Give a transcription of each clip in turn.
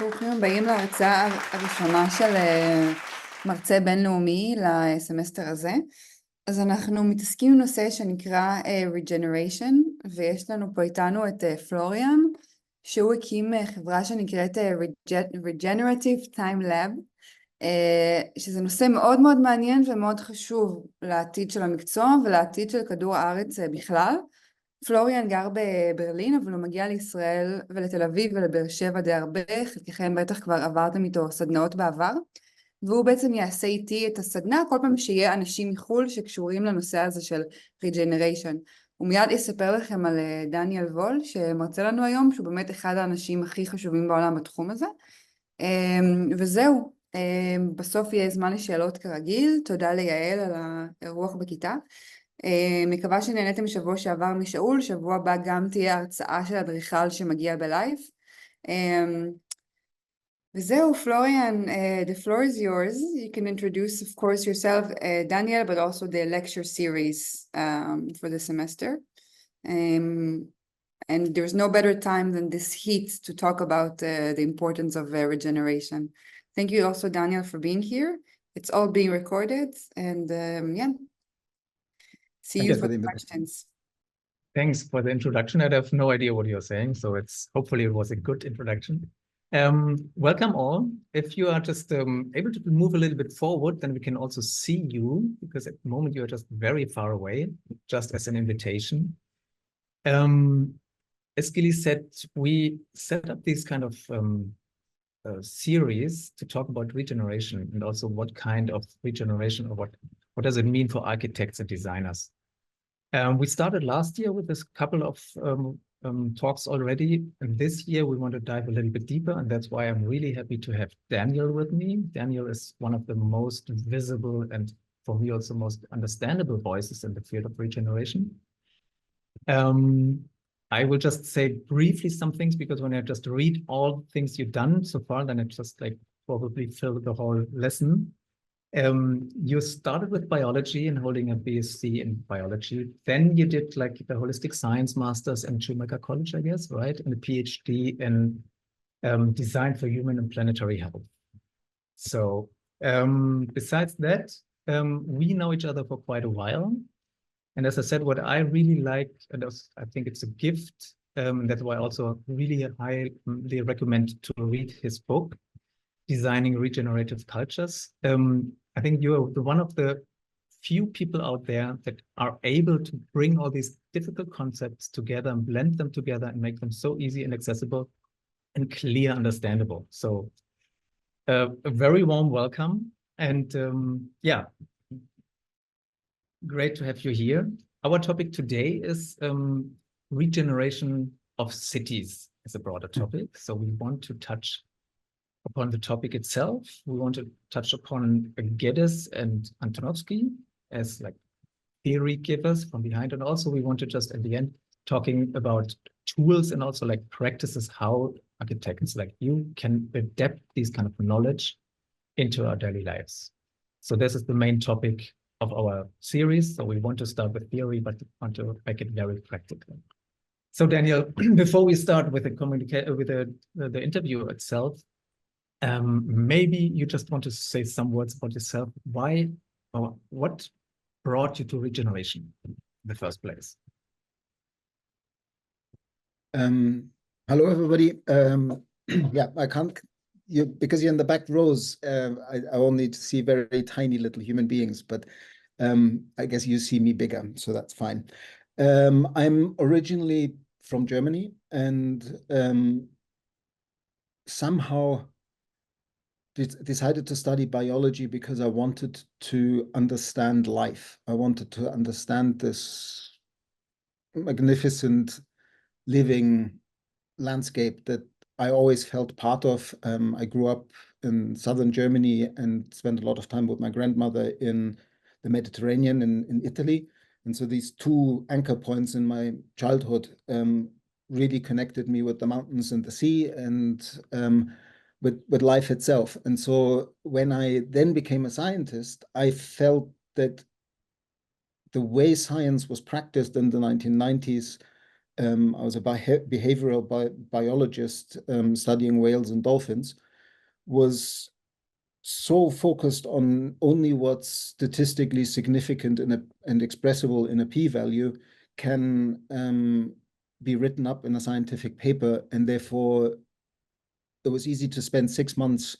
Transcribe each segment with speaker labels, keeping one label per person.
Speaker 1: ברוכים הבאים להרצאה הראשונה של מרצה בינלאומי לסמסטר הזה. אז אנחנו מתעסקים עם נושא שנקרא Regeneration, ויש לנו פה איתנו את פלוריאן, שהוא הקים חברה שנקראת Regenerative Time Lab, שזה נושא מאוד מאוד מעניין ומאוד חשוב לעתיד של המקצוע ולעתיד של כדור הארץ בכלל. פלוריאן גר בברלין, אבל הוא מגיע לישראל ולתל אביב ולבאר שבע די הרבה, חלקכם בטח כבר עברתם איתו סדנאות בעבר, והוא בעצם יעשה איתי את הסדנה כל פעם שיהיה אנשים מחול שקשורים לנושא הזה של Regeneration. הוא מיד יספר לכם על דניאל וול, שמרצה לנו היום, שהוא באמת אחד האנשים הכי חשובים בעולם בתחום הזה. וזהו, בסוף יהיה זמן לשאלות כרגיל. תודה ליעל על האירוח בכיתה. מקווה שנהניתם שבוע שעבר משאול, שבוע הבא גם תהיה הרצאה של אדריכל שמגיע בלייב. וזהו, Florian, the floor is yours. You can introduce, of course, yourself, Daniel, but also the lecture series for the semester. And there's no better time than this heat to talk about the importance of regeneration. Thank you also, Daniel, for being here. It's all being recorded, and yeah. See you for the questions.
Speaker 2: Thanks for the introduction. I have no idea what you're saying, so hopefully it was a good introduction. Welcome all. If you are just able to move a little bit forward, then we can also see you, because at the moment you are just very far away, just as an invitation. As Gilly said, we set up this kind of series to talk about regeneration and also what kind of regeneration or what does it mean for architects and designers. We started last year with this couple of talks already, and this year we want to dive a little bit deeper, and that's why I'm really happy to have Daniel with me. Daniel is one of the most visible and for me also most understandable voices in the field of regeneration. I will just say briefly some things, because when I just read all the things you've done so far, then it just like probably fill the whole lesson. You started with biology and holding a BSc in biology. Then you did like the holistic science masters in Schumacher College, I guess, right? And a PhD in design for human and planetary health. So besides that, we know each other for quite a while. And as I said, what I really like, and I think it's a gift, that's why I also really highly recommend to read his book, Designing Regenerative Cultures. I think you're one of the few people out there that are able to bring all these difficult concepts together and blend them together and make them so easy and accessible and clear, understandable. So a very warm welcome. And yeah, great to have you here. Our topic today is regeneration of cities as a broader topic. So we want to touch upon the topic itself. We want to touch upon Geddes and Antonovsky as like theory givers from behind. And also we want to just at the end talking about tools and also like practices, how architects like you can adapt these kind of knowledge into our daily lives. So this is the main topic of our series. So we want to start with theory, but want to make it very practical. So Daniel, before we start with the interview itself, maybe you just want to say some words about yourself. Why or what brought you to regeneration in the first place?
Speaker 3: Hello, everybody. Yeah, I can't, because you're in the back rows, I only see very tiny little human beings, but I guess you see me bigger, so that's fine. I'm originally from Germany, and somehow decided to study biology because I wanted to understand life. I wanted to understand this magnificent living landscape that I always felt part of. I grew up in southern Germany and spent a lot of time with my grandmother in the Mediterranean in Italy. And so these two anchor points in my childhood really connected me with the mountains and the sea and with life itself. And so when I then became a scientist, I felt that the way science was practiced in the 1990s I was a behavioral biologist studying whales and dolphins, was so focused on only what's statistically significant and expressible in a p-value can be written up in a scientific paper, and therefore it was easy to spend 6 months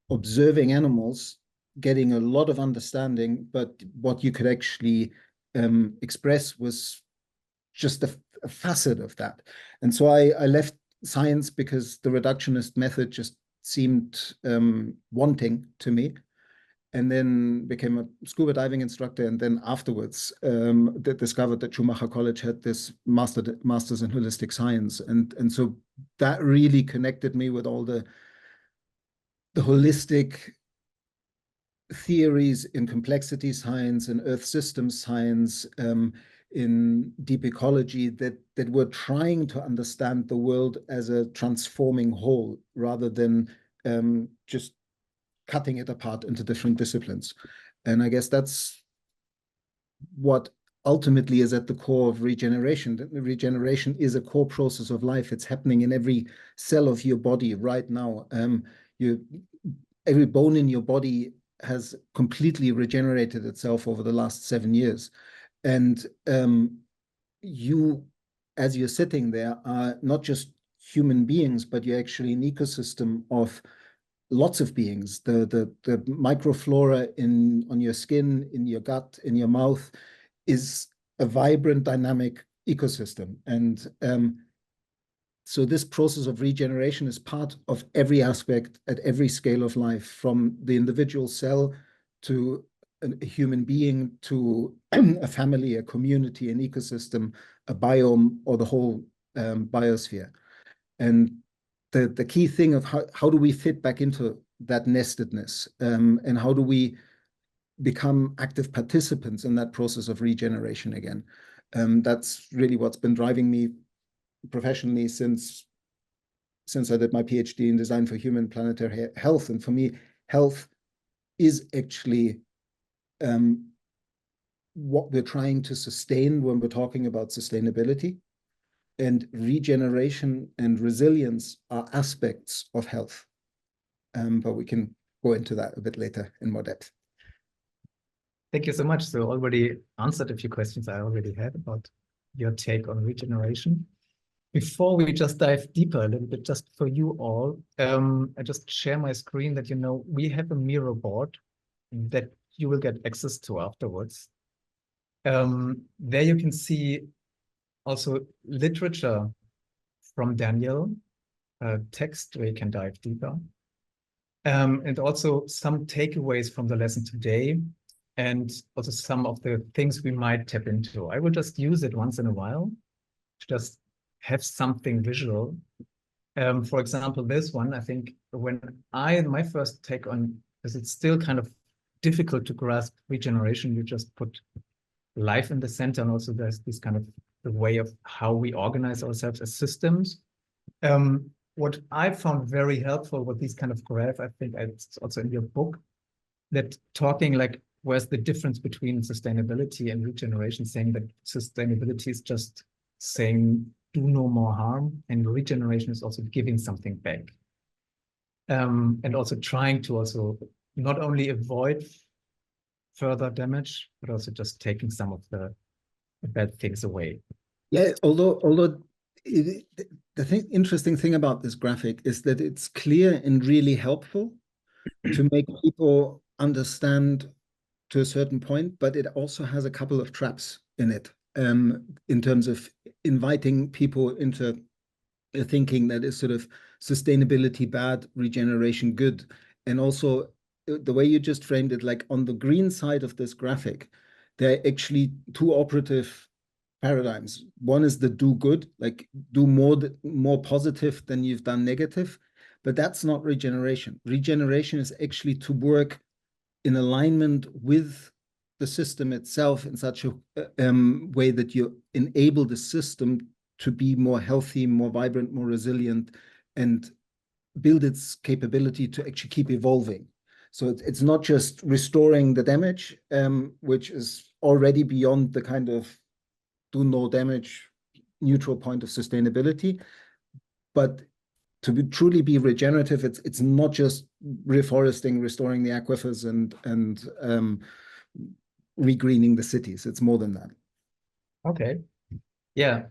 Speaker 3: observing animals, getting a lot of understanding, but what you could actually express was just a facet of that. And so I left science because the reductionist method just seemed wanting to me, and then became a scuba diving instructor. And then afterwards discovered that Schumacher College had this master's in holistic science. And so that really connected me with all the holistic theories in complexity science and earth systems science, in deep ecology, that were trying to understand the world as a transforming whole rather than just cutting it apart into different disciplines. And I guess that's what ultimately is at the core of regeneration. Regeneration is a core process of life. It's happening in every cell of your body right now. Every bone in your body has completely regenerated itself over the last 7 years. And you, as you're sitting there, are not just human beings, but you're actually an ecosystem of lots of beings. The microflora on your skin, in your gut, in your mouth is a vibrant, dynamic ecosystem. And so this process of regeneration is part of every aspect at every scale of life, from the individual cell to a human being, to a family, a community, an ecosystem, a biome, or the whole biosphere. And the key thing of how do we fit back into that nestedness, and how do we become active participants in that process of regeneration again? That's really what's been driving me professionally since I did my PhD in design for human planetary health. And for me, health is actually what we're trying to sustain when we're talking about sustainability. And regeneration and resilience are aspects of health. But we can go into that a bit later in more depth.
Speaker 2: Thank you so much. So already answered a few questions I already had about your take on regeneration. Before we just dive deeper a little bit, just for you all, I just share my screen that, we have a mirror board that you will get access to afterwards. There you can see also literature from Daniel, text where you can dive deeper, and also some takeaways from the lesson today, and also some of the things we might tap into. I will just use it once in a while to just have something visual. For example, this one, I think when my first take on, because it's still kind of difficult to grasp regeneration, you just put life in the center, and also there's this kind of the way of how we organize ourselves as systems. What I found very helpful with these kind of graph, I think it's also in your book, that talking like, where's the difference between sustainability and regeneration, saying that sustainability is just saying do no more harm, and regeneration is also giving something back. And also trying to also not only avoid further damage, but also just taking some of the bad things away.
Speaker 3: Yeah, although the interesting thing about this graphic is that it's clear and really helpful to make people understand to a certain point, but it also has a couple of traps in it, in terms of inviting people into a thinking that is sort of sustainability bad, regeneration good. And also the way you just framed it, like on the green side of this graphic, there are actually two operative paradigms. One is the do good, like do more positive than you've done negative, but that's not regeneration. Regeneration is actually to work in alignment with the system itself in such a way that you enable the system to be more healthy, more vibrant, more resilient, and build its capability to actually keep evolving. So it's not just restoring the damage, which is already beyond the kind of do no damage, neutral point of sustainability. But to truly be regenerative, it's not just reforesting, restoring the aquifers, and regreening the cities. It's more than that.
Speaker 2: Okay. Yeah,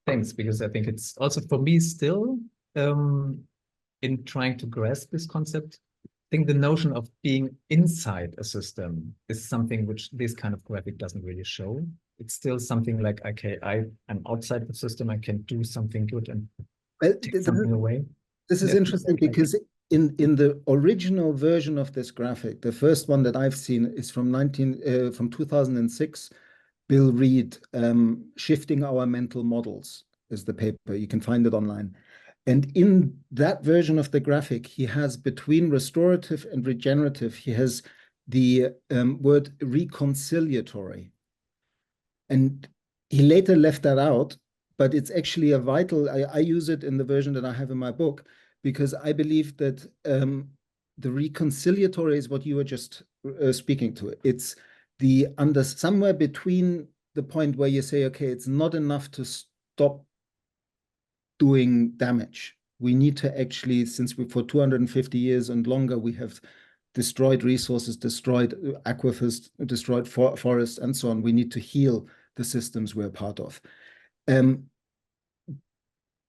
Speaker 2: thanks, because I think it's also for me still in trying to grasp this concept. I think the notion of being inside a system is something which this kind of graphic doesn't really show. It's still something like, okay, I'm outside the system, I can do something good and take something away.
Speaker 3: This is interesting because in the original version of this graphic, the first one that I've seen is from 2006. Bill Reed, Shifting Our Mental Models is the paper. You can find it online. And in that version of the graphic, he has between restorative and regenerative, he has the word reconciliatory. And he later left that out, but it's actually a vital, I use it in the version that I have in my book, because I believe that the reconciliatory is what you were just speaking to. It's the somewhere between the point where you say, okay, it's not enough to stop doing damage. We need to actually, since for 250 years and longer, we have destroyed resources, destroyed aquifers, destroyed forests, and so on. We need to heal the systems we're part of.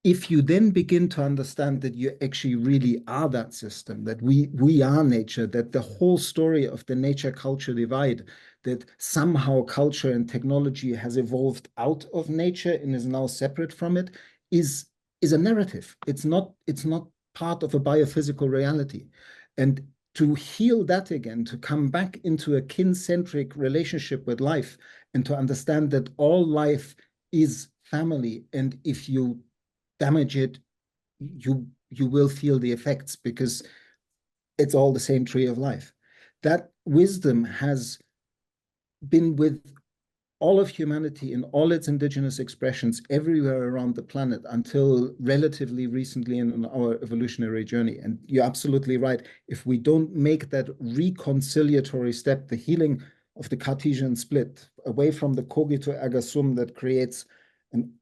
Speaker 3: If you then begin to understand that you actually really are that system, that we are nature, that the whole story of the nature-culture divide, that somehow culture and technology has evolved out of nature and is now separate from it, is a narrative. It's not part of a biophysical reality. And to heal that again, to come back into a kin-centric relationship with life, and to understand that all life is family, and if you damage it, you will feel the effects because it's all the same tree of life. That wisdom has been with all of humanity in all its indigenous expressions everywhere around the planet until relatively recently in our evolutionary journey. And you're absolutely right. If we don't make that reconciliatory step, the healing of the Cartesian split away from the cogito ergo sum that creates an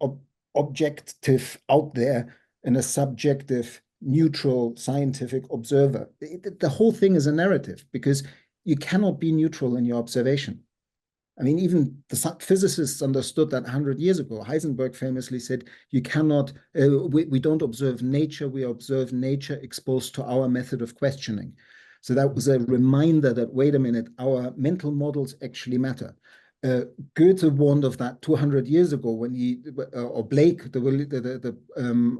Speaker 3: objective out there and a subjective, neutral, scientific observer. The whole thing is a narrative because you cannot be neutral in your observation. I mean, even the physicists understood that 100 years ago. Heisenberg famously said, you cannot, we don't observe nature, we observe nature exposed to our method of questioning. So that was a reminder that, wait a minute, our mental models actually matter. Goethe warned of that 200 years ago when he, or Blake, the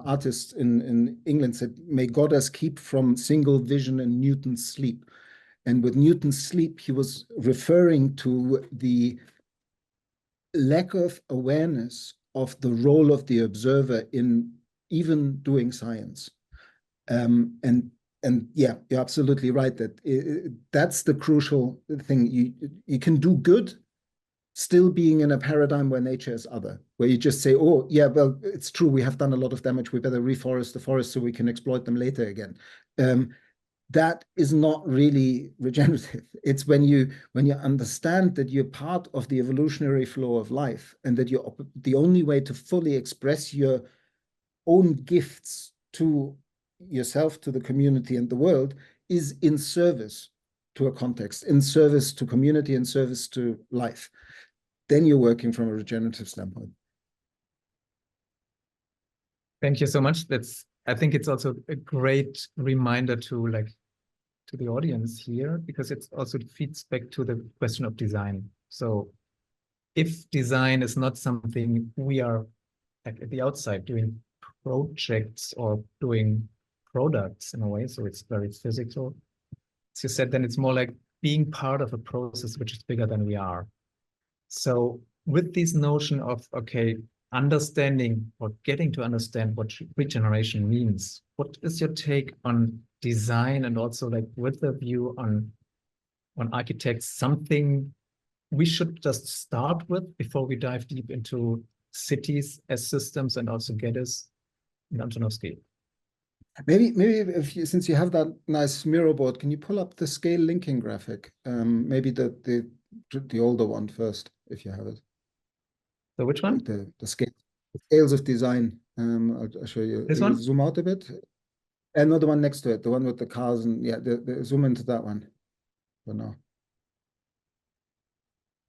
Speaker 3: artist in England, said, may God us keep from single vision and Newton's sleep. And with Newton's sleep, he was referring to the lack of awareness of the role of the observer in even doing science. And yeah, you're absolutely right that that's the crucial thing. You can do good still being in a paradigm where nature is other, where you just say, oh, yeah, well, it's true, we have done a lot of damage, we better reforest the forest so we can exploit them later again. That is not really regenerative. It's when you understand that you're part of the evolutionary flow of life and that you're the only way to fully express your own gifts to yourself, to the community and the world is in service to a context, in service to community, in service to life. Then you're working from a regenerative standpoint.
Speaker 2: Thank you so much. I think it's also a great reminder to the audience here, because it also feeds back to the question of design. So if design is not something we are at the outside doing projects or doing products in a way, so it's very physical, as you said, then it's more like being part of a process which is bigger than we are. So with this notion of, okay, understanding or getting to understand what regeneration means, what is your take on design, and also with the view on architects, something we should just start with before we dive deep into cities as systems and also get us on a scale?
Speaker 3: Maybe since you have that nice mirror board, can you pull up the scale linking graphic? Maybe the older one first, if you have it.
Speaker 2: So which one?
Speaker 3: The scale. Scales of design. I'll show you.
Speaker 2: This
Speaker 3: You
Speaker 2: one?
Speaker 3: zoom out a bit. And not the one next to it, the one with the cars and yeah, the zoom into that one for now.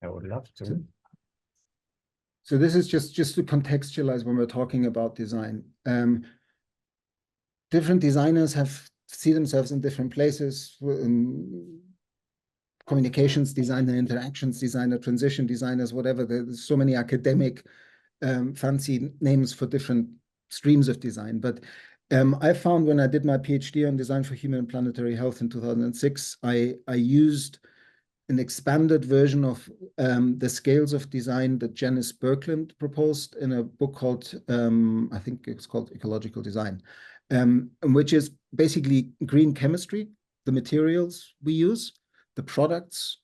Speaker 2: I would love to.
Speaker 3: So this is just to contextualize when we're talking about design. Different designers see themselves in different places. Communications designer, interactions designer, transition designers, whatever. There's so many academic fancy names for different streams of design. But I found when I did my PhD on design for human and planetary health in 2006, I used an expanded version of the scales of design that Janice Birkeland proposed in a book called, I think it's called Ecological Design, which is basically green chemistry, the materials we use, the products,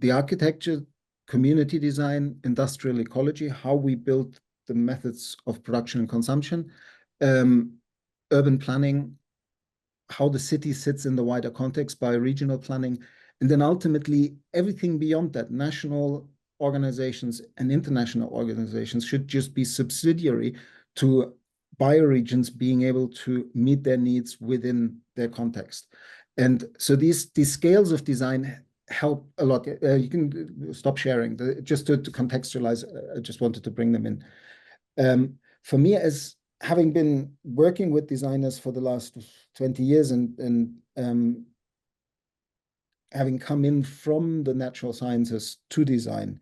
Speaker 3: the architecture, community design, industrial ecology, how we build the methods of production and consumption, urban planning, how the city sits in the wider context by regional planning, and then ultimately everything beyond that, national organizations and international organizations should just be subsidiary to bioregions being able to meet their needs within their context. And so these scales of design help a lot. You can stop sharing. Just to contextualize, I just wanted to bring them in. For me, as having been working with designers for the last 20 years and having come in from the natural sciences to design,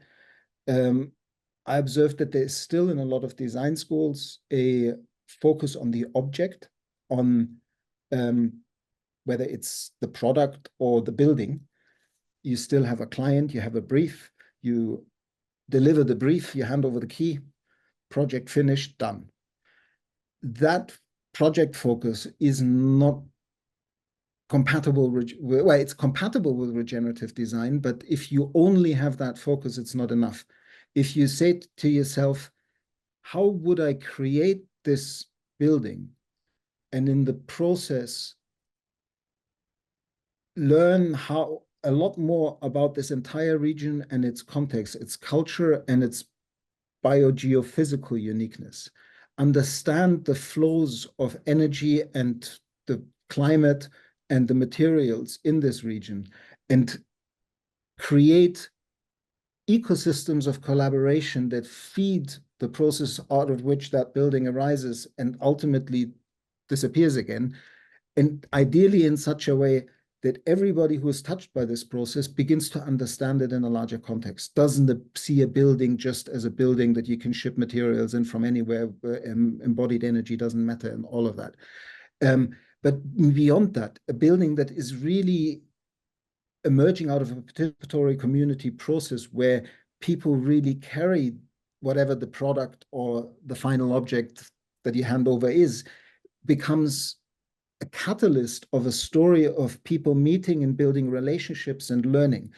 Speaker 3: I observed that there is still in a lot of design schools a focus on the object, on whether it's the product or the building. You still have a client, you have a brief, you deliver the brief, you hand over the key, project finished, done. That project focus is not compatible well, it's compatible with regenerative design, but if you only have that focus, it's not enough. If you say to yourself, how would I create this building? And in the process, learn a lot more about this entire region and its context, its culture, and its biogeophysical uniqueness. Understand the flows of energy and the climate and the materials in this region, and create ecosystems of collaboration that feed the process out of which that building arises and ultimately disappears again. And ideally in such a way that everybody who is touched by this process begins to understand it in a larger context, doesn't see a building just as a building that you can ship materials in from anywhere, embodied energy doesn't matter and all of that. But beyond that, a building that is really emerging out of a participatory community process where people really carry whatever the product or the final object that you hand over is, becomes a catalyst of a story of people meeting and building relationships and learning.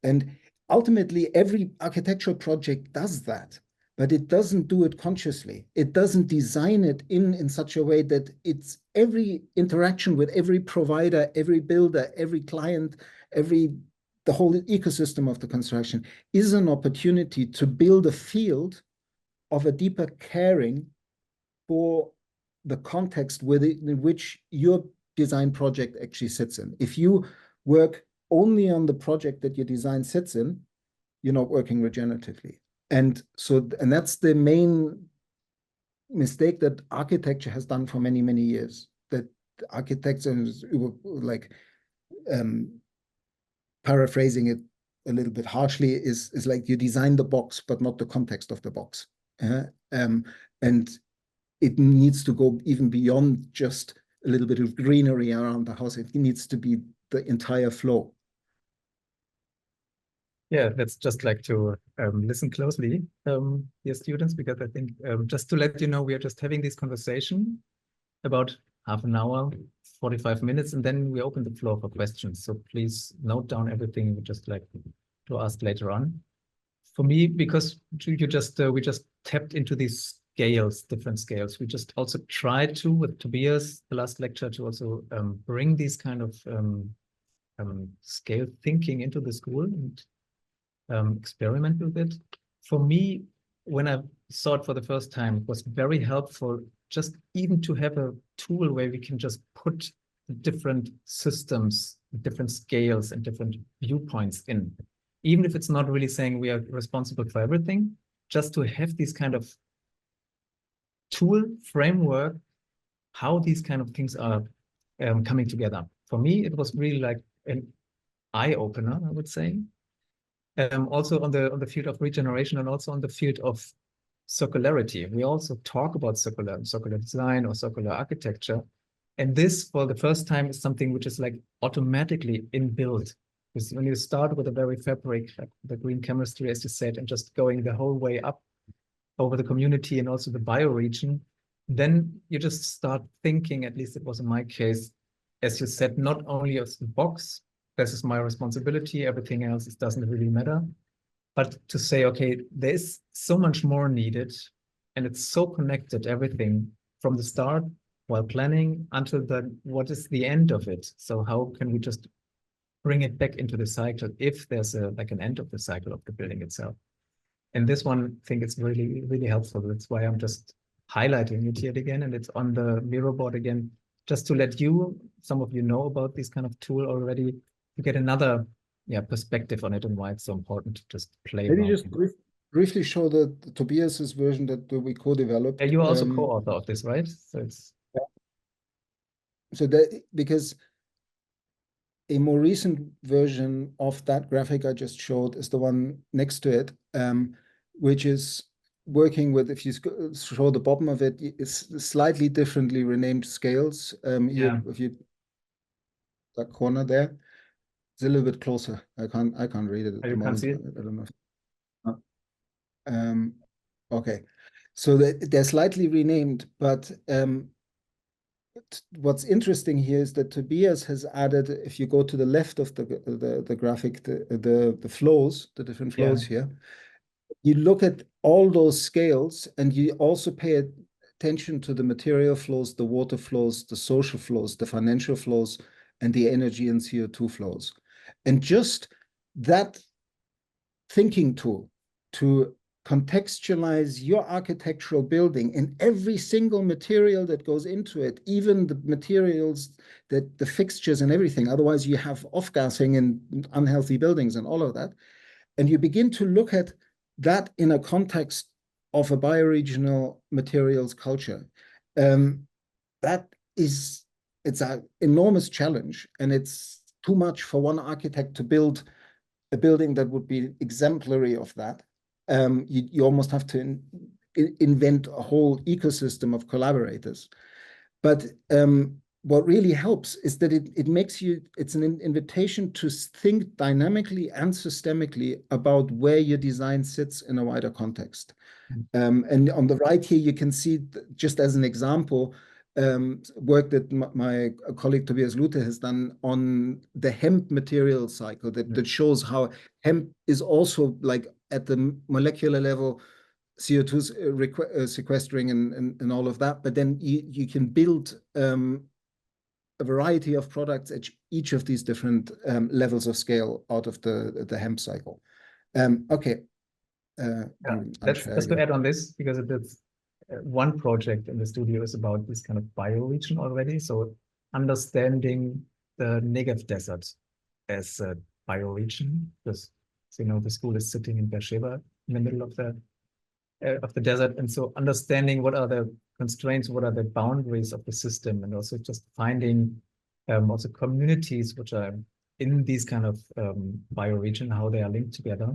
Speaker 3: And ultimately, every architectural project does that, but it doesn't do it consciously. It doesn't design it in such a way that it's every interaction with every provider, every builder, every client, the whole ecosystem of the construction is an opportunity to build a field of a deeper caring for the context in which your design project actually sits in. If you work only on the project that your design sits in, you're not working regeneratively. And that's the main mistake that architecture has done for many, many years. That architects, like paraphrasing it a little bit harshly, is like you design the box, but not the context of the box. And it needs to go even beyond just a little bit of greenery around the house. It needs to be the entire flow.
Speaker 2: Yeah, let's just like to listen closely, dear students, because I think just to let you know, we are just having this conversation about half an hour, 45 minutes, and then we open the floor for questions. So please note down everything you just like to ask later on. For me, because we just tapped into these scales, different scales. We just also tried to, with Tobias, the last lecture, to also bring these kind of scale thinking into the school and experiment with it. For me, when I saw it for the first time, it was very helpful just even to have a tool where we can just put different systems, different scales, and different viewpoints in. Even if it's not really saying we are responsible for everything, just to have this kind of tool framework, how these kind of things are coming together. For me, it was really like an eye-opener, I would say. Also on the field of regeneration and also on the field of circularity. We also talk about circular design or circular architecture. And this, for the first time, is something which is like automatically inbuilt. Because when you start with a very fabric, like the green chemistry, as you said, and just going the whole way up over the community and also the bioregion, then you just start thinking, at least it was in my case, as you said, not only as the box, this is my responsibility, everything else it doesn't really matter, but to say, okay, there's so much more needed, and it's so connected, everything from the start while planning until what is the end of it. So how can we just bring it back into the cycle if there's like an end of the cycle of the building itself? And this one, I think it's really, really helpful. That's why I'm just highlighting it here again, and it's on the Miro board again, just to let some of you know about this kind of tool already, to get another perspective on it and why it's so important to just play
Speaker 3: Maybe
Speaker 2: around.
Speaker 3: just briefly show the Tobias's version that we co-developed.
Speaker 2: Yeah, you are also co-author of this, right? So it's
Speaker 3: because a more recent version of that graphic I just showed is the one next to it, which is working with, if you show the bottom of it, it's slightly differently renamed scales. Here, if you that corner there, it's a little bit closer. I can't read it at the moment. I don't know. Okay, so they're slightly renamed, but what's interesting here is that Tobias has added, if you go to the left of the graphic, the flows, the different flows here, you look at all those scales, and you also pay attention to the material flows, the water flows, the social flows, the financial flows, and the energy and CO2 flows. And just that thinking tool to contextualize your architectural building in every single material that goes into it, even the materials that the fixtures and everything, otherwise you have off-gassing and unhealthy buildings and all of that. And you begin to look at that in a context of a bioregional materials culture. It's an enormous challenge, and it's too much for one architect to build a building that would be exemplary of that. You almost have to invent a whole ecosystem of collaborators. But what really helps is that it makes you, it's an invitation to think dynamically and systemically about where your design sits in a wider context. And on the right here, you can see, just as an example, work that my colleague Tobias Luthe has done on the hemp material cycle that shows how hemp is also, like, at the molecular level, CO2 sequestering and all of that, but then you can build a variety of products at each of these different levels of scale out of the hemp cycle. Okay.
Speaker 2: Just to add on this, because it's one project in the studio is about this kind of bioregion already. So understanding the Negev desert as a bioregion, because, you know, the school is sitting in Beersheba in the middle of the desert, and so understanding what are the constraints, what are the boundaries of the system, and also just finding also communities which are in these kind of bioregion, how they are linked together.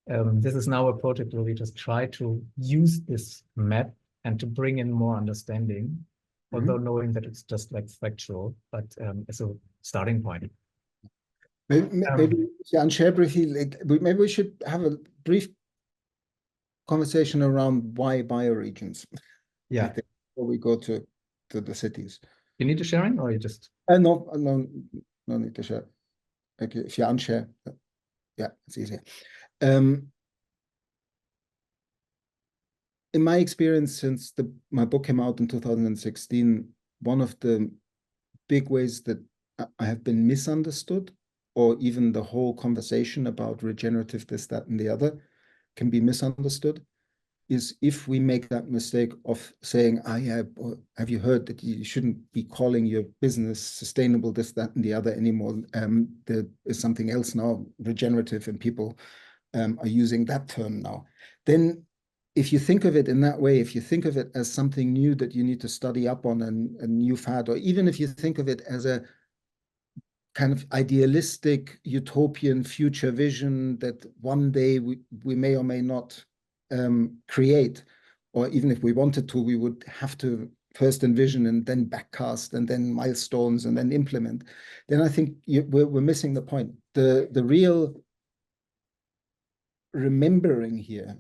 Speaker 2: This is now a project where we just try to use this map and to bring in more understanding, although knowing that it's just like factual, but as a starting point.
Speaker 3: Maybe Jan, share briefly, maybe we should have a brief conversation around why bioregions.
Speaker 2: Yeah.
Speaker 3: I think, before we go to the cities.
Speaker 2: You need to sharing, or you just?
Speaker 3: No need to share. Okay, if you unshare, yeah, it's easier. In my experience, since my book came out in 2016, one of the big ways that I have been misunderstood, or even the whole conversation about regenerative this, that, and the other, can be misunderstood, is if we make that mistake of saying, have you heard that you shouldn't be calling your business sustainable, this, that, and the other anymore? There is something else now, regenerative, and people are using that term now. Then if you think of it in that way, if you think of it as something new that you need to study up on, a new fad, or even if you think of it as a kind of idealistic utopian future vision that one day we may or may not create, or even if we wanted to, we would have to first envision and then backcast and then milestones and then implement, then I think we're missing the point. The real remembering here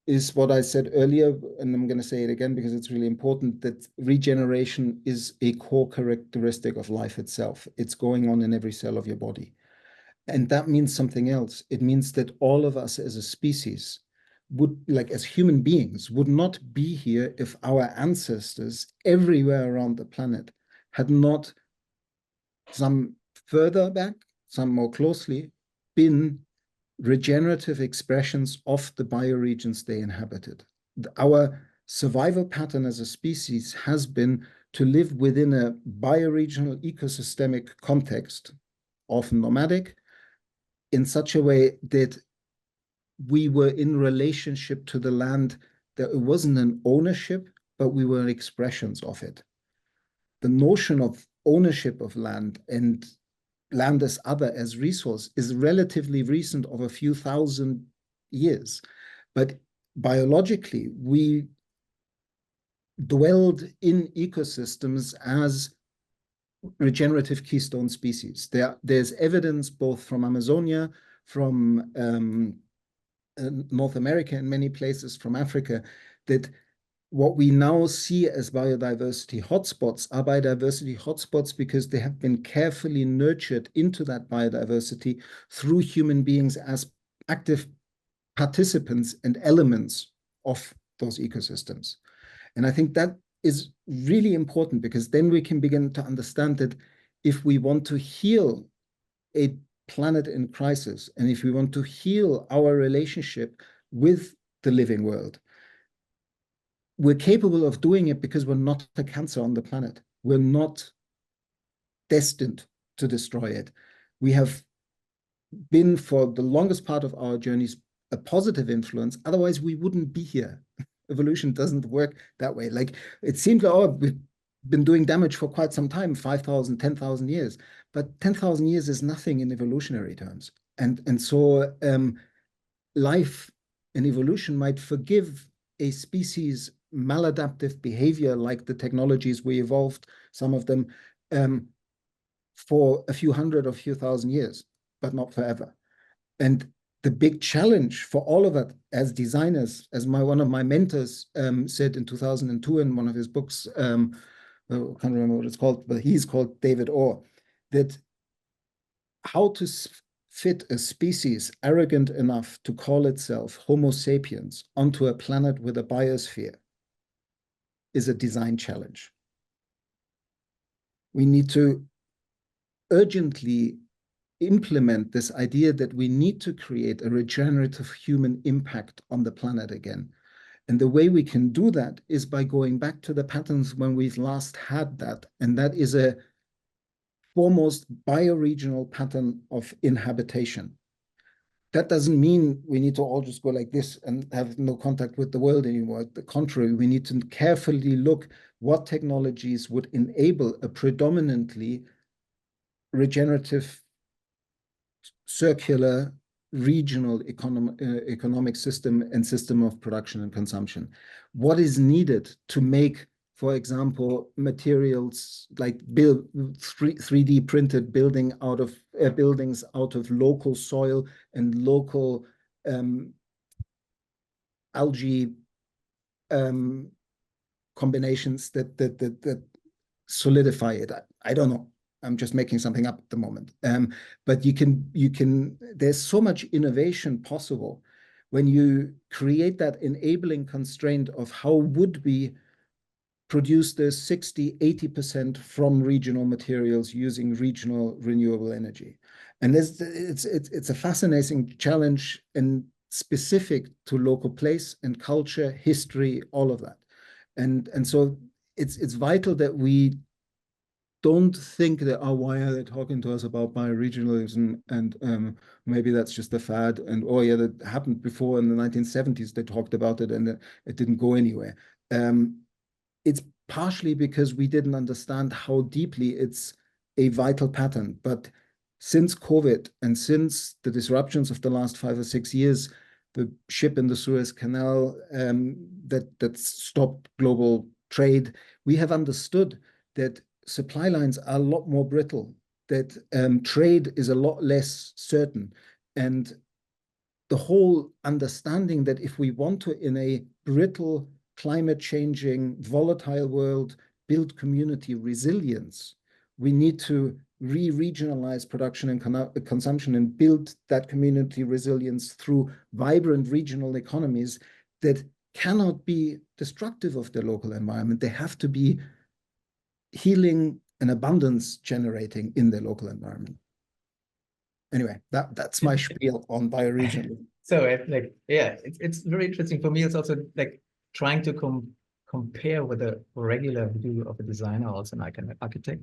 Speaker 3: is what I said earlier, and I'm going to say it again because it's really important, that regeneration is a core characteristic of life itself. It's going on in every cell of your body. And that means something else. It means that all of us as a species would, like as human beings, would not be here if our ancestors everywhere around the planet had not, some further back, some more closely, been regenerative expressions of the bioregions they inhabited. Our survival pattern as a species has been to live within a bioregional ecosystemic context, often nomadic, in such a way that we were in relationship to the land, that it wasn't an ownership, but we were expressions of it. The notion of ownership of land and land as other, as resource, is relatively recent, of a few thousand years. But biologically, we dwelled in ecosystems as regenerative keystone species. There's evidence both from Amazonia, from North America, and many places from Africa, that what we now see as biodiversity hotspots are biodiversity hotspots because they have been carefully nurtured into that biodiversity through human beings as active participants and elements of those ecosystems. And I think that is really important, because then we can begin to understand that if we want to heal a planet in crisis, and if we want to heal our relationship with the living world, we're capable of doing it because we're not a cancer on the planet. We're not destined to destroy it. We have been, for the longest part of our journeys, a positive influence. Otherwise, we wouldn't be here. Evolution doesn't work that way. Like, it seems like, oh, we've been doing damage for quite some time, 5,000, 10,000 years. But 10,000 years is nothing in evolutionary terms. And so life and evolution might forgive a species maladaptive behavior, like the technologies we evolved, some of them, for a few hundred or few thousand years, but not forever. And the big challenge for all of us as designers, as one of my mentors said in 2002 in one of his books, I can't remember what it's called, but he's called David Orr, that how to fit a species arrogant enough to call itself Homo sapiens onto a planet with a biosphere is a design challenge. We need to urgently implement this idea that we need to create a regenerative human impact on the planet again. And the way we can do that is by going back to the patterns when we've last had that. And that is a foremost bioregional pattern of inhabitation. That doesn't mean we need to all just go like this and have no contact with the world anymore. The contrary, we need to carefully look what technologies would enable a predominantly regenerative, circular, regional economic system and system of production and consumption. What is needed to make, for example, materials like 3D printed buildings out of local soil and local algae combinations that solidify it. I don't know. I'm just making something up at the moment. But there's so much innovation possible when you create that enabling constraint of how would we produce this 60–80% from regional materials using regional renewable energy. And it's a fascinating challenge, and specific to local place and culture, history, all of that. And so it's vital that we don't think that, oh, why are they talking to us about bioregionalism? And maybe that's just a fad. And oh yeah, that happened before in the 1970s. They talked about it and it didn't go anywhere. It's partially because we didn't understand how deeply it's a vital pattern. But since COVID and since the disruptions of the last 5 or 6 years, the ship in the Suez Canal that stopped global trade, we have understood that supply lines are a lot more brittle, that trade is a lot less certain. And the whole understanding that if we want to, in a brittle, climate changing, volatile world, build community resilience, we need to re-regionalize production and consumption and build that community resilience through vibrant regional economies that cannot be destructive of the local environment. They have to be healing and abundance generating in the local environment. Anyway, that's my spiel on bioregionalism.
Speaker 2: So it's very interesting for me. It's also like trying to compare with a regular view of a designer, also an architect,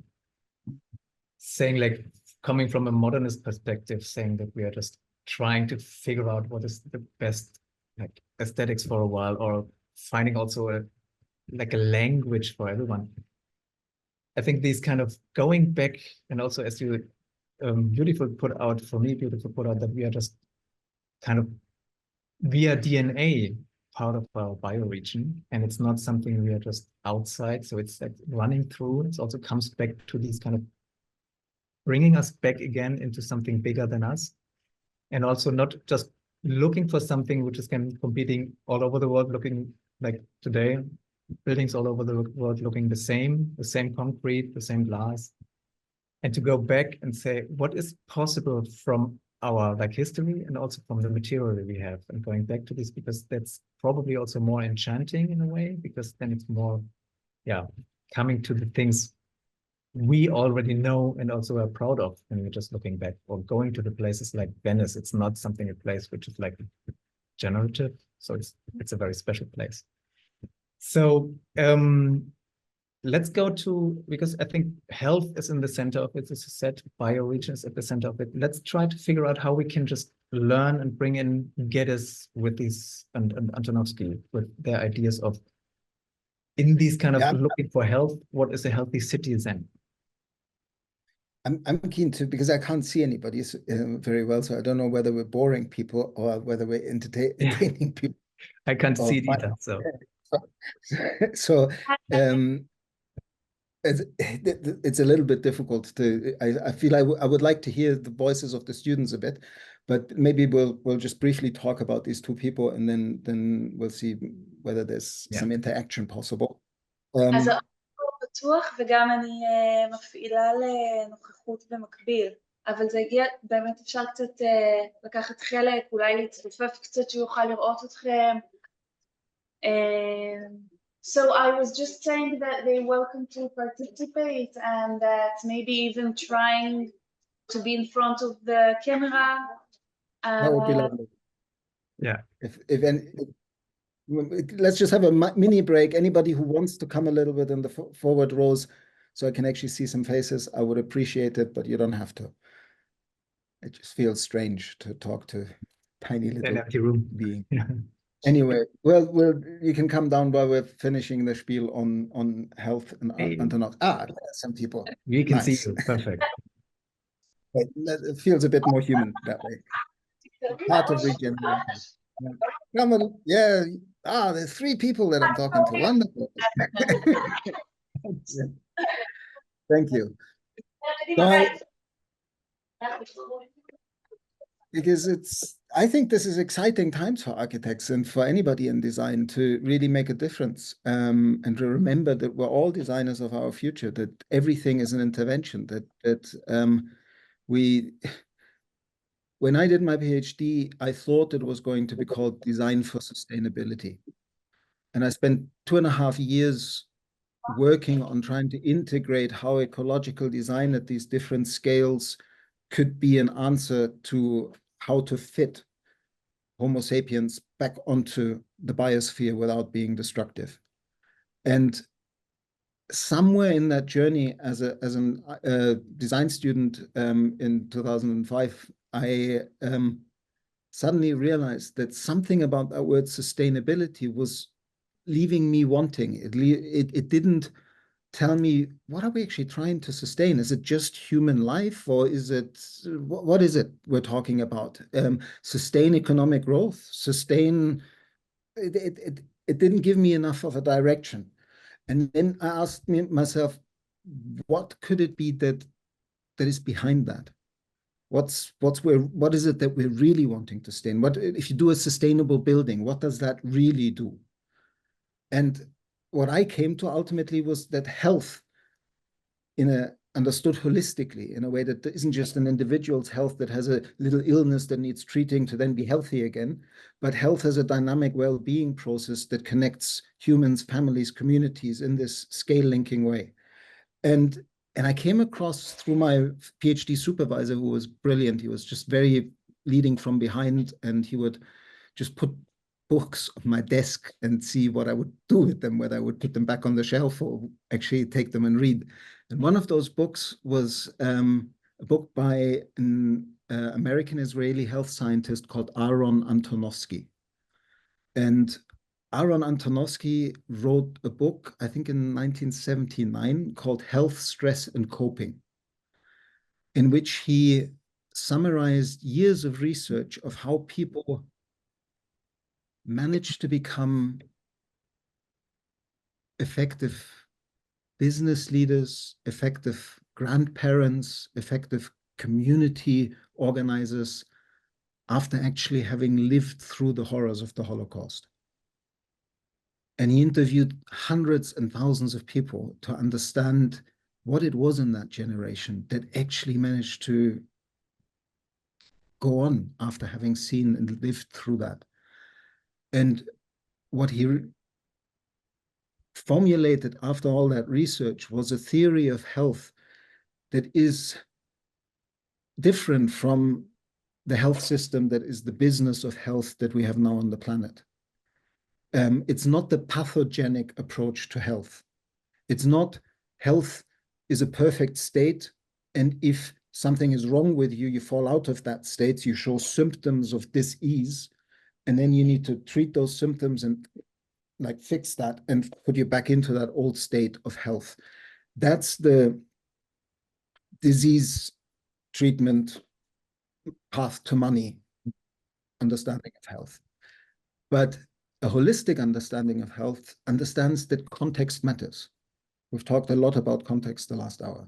Speaker 2: saying like coming from a modernist perspective, saying that we are just trying to figure out what is the best like aesthetics for a while, or finding also a language for everyone. I think these kind of going back, and also as you beautiful put out that we are just kind of via DNA part of our bioregion, and it's not something we are just outside. So it's like running through. It also comes back to these kind of bringing us back again into something bigger than us, and also not just looking for something which is competing all over the world, looking like today, buildings all over the world looking the same concrete, the same glass, and to go back and say, what is possible from our history and also from the material that we have, and going back to this, because that's probably also more enchanting in a way, because then it's more, coming to the things we already know and also are proud of when we're just looking back, or going to the places like Venice. It's not a place which is like generative, so it's a very special place. So let's go to, because I think health is in the center of it, as you said, bioregion is at the center of it. Let's try to figure out how we can just learn and bring in Geddes with these and Antonovsky with their ideas of, in these kind of looking for health, what is a healthy citizen?
Speaker 3: I'm keen to, because I can't see anybody very well, so I don't know whether we're boring people or whether we're entertaining people.
Speaker 2: I can't see it either, so.
Speaker 3: So it's a little bit difficult to, I feel I would like to hear the voices of the students a bit, but maybe we'll just briefly talk about these two people, and then we'll see whether there's some interaction possible.
Speaker 4: אז פתוח, וגם אני מפעילה לנוכחות במקביל, אבל זה הגיע, באמת אפשר קצת לקחת חלק, אולי להצטופף קצת שיוכל לראות אתכם. So I was just saying that they're welcome to participate, and that maybe even trying to be in front of the camera.
Speaker 3: That would be lovely.
Speaker 2: Yeah.
Speaker 3: If any, let's just have a mini break. Anybody who wants to come a little bit in the forward rows so I can actually see some faces, I would appreciate it, but you don't have to. It just feels strange to talk to tiny little
Speaker 2: empty room
Speaker 3: being. Anyway, well, you can come down while we're finishing the spiel on health and Antonov. Some people.
Speaker 2: We can see you. Perfect.
Speaker 3: But it feels a bit more human that way. Part of regeneration. Come on, there's 3 people that I'm talking to. Wonderful. Thank you. Because I think this is exciting times for architects and for anybody in design to really make a difference, and to remember that we're all designers of our future, that everything is an intervention, that when I did my PhD, I thought it was going to be called Design for Sustainability. And I spent 2.5 years working on trying to integrate how ecological design at these different scales could be an answer to how to fit Homo sapiens back onto the biosphere without being destructive. And somewhere in that journey, as a design student in 2005, I suddenly realized that something about that word sustainability was leaving me wanting. It didn't tell me, what are we actually trying to sustain? Is it just human life, or is it, what is it we're talking about? Sustain economic growth, sustain, it didn't give me enough of a direction. And then I asked myself, what could it be that is behind that? What is it that we're really wanting to sustain? What if you do a sustainable building? What does that really do? And what I came to ultimately was that health, understood holistically, in a way that isn't just an individual's health that has a little illness that needs treating to then be healthy again, but health as a dynamic well-being process that connects humans, families, communities in this scale linking way. And I came across, through my PhD supervisor, who was brilliant. He was just very leading from behind, and he would just put books on my desk and see what I would do with them, whether I would put them back on the shelf or actually take them and read. And one of those books was a book by an American-Israeli health scientist called Aaron Antonovsky. And Aaron Antonovsky wrote a book, I think in 1979, called Health, Stress, and Coping, in which he summarized years of research of how people managed to become effective business leaders, effective grandparents, effective community organizers after actually having lived through the horrors of the Holocaust. And he interviewed hundreds and thousands of people to understand what it was in that generation that actually managed to go on after having seen and lived through that. And what he formulated after all that research was a theory of health that is different from the health system that is the business of health that we have now on the planet. It's not the pathogenic approach to health. It's not health is a perfect state, and if something is wrong with you, you fall out of that state, you show symptoms of dis-ease, and then you need to treat those symptoms and like fix that and put you back into that old state of health. That's the disease treatment path to money understanding of health. But a holistic understanding of health understands that context matters. We've talked a lot about context the last hour.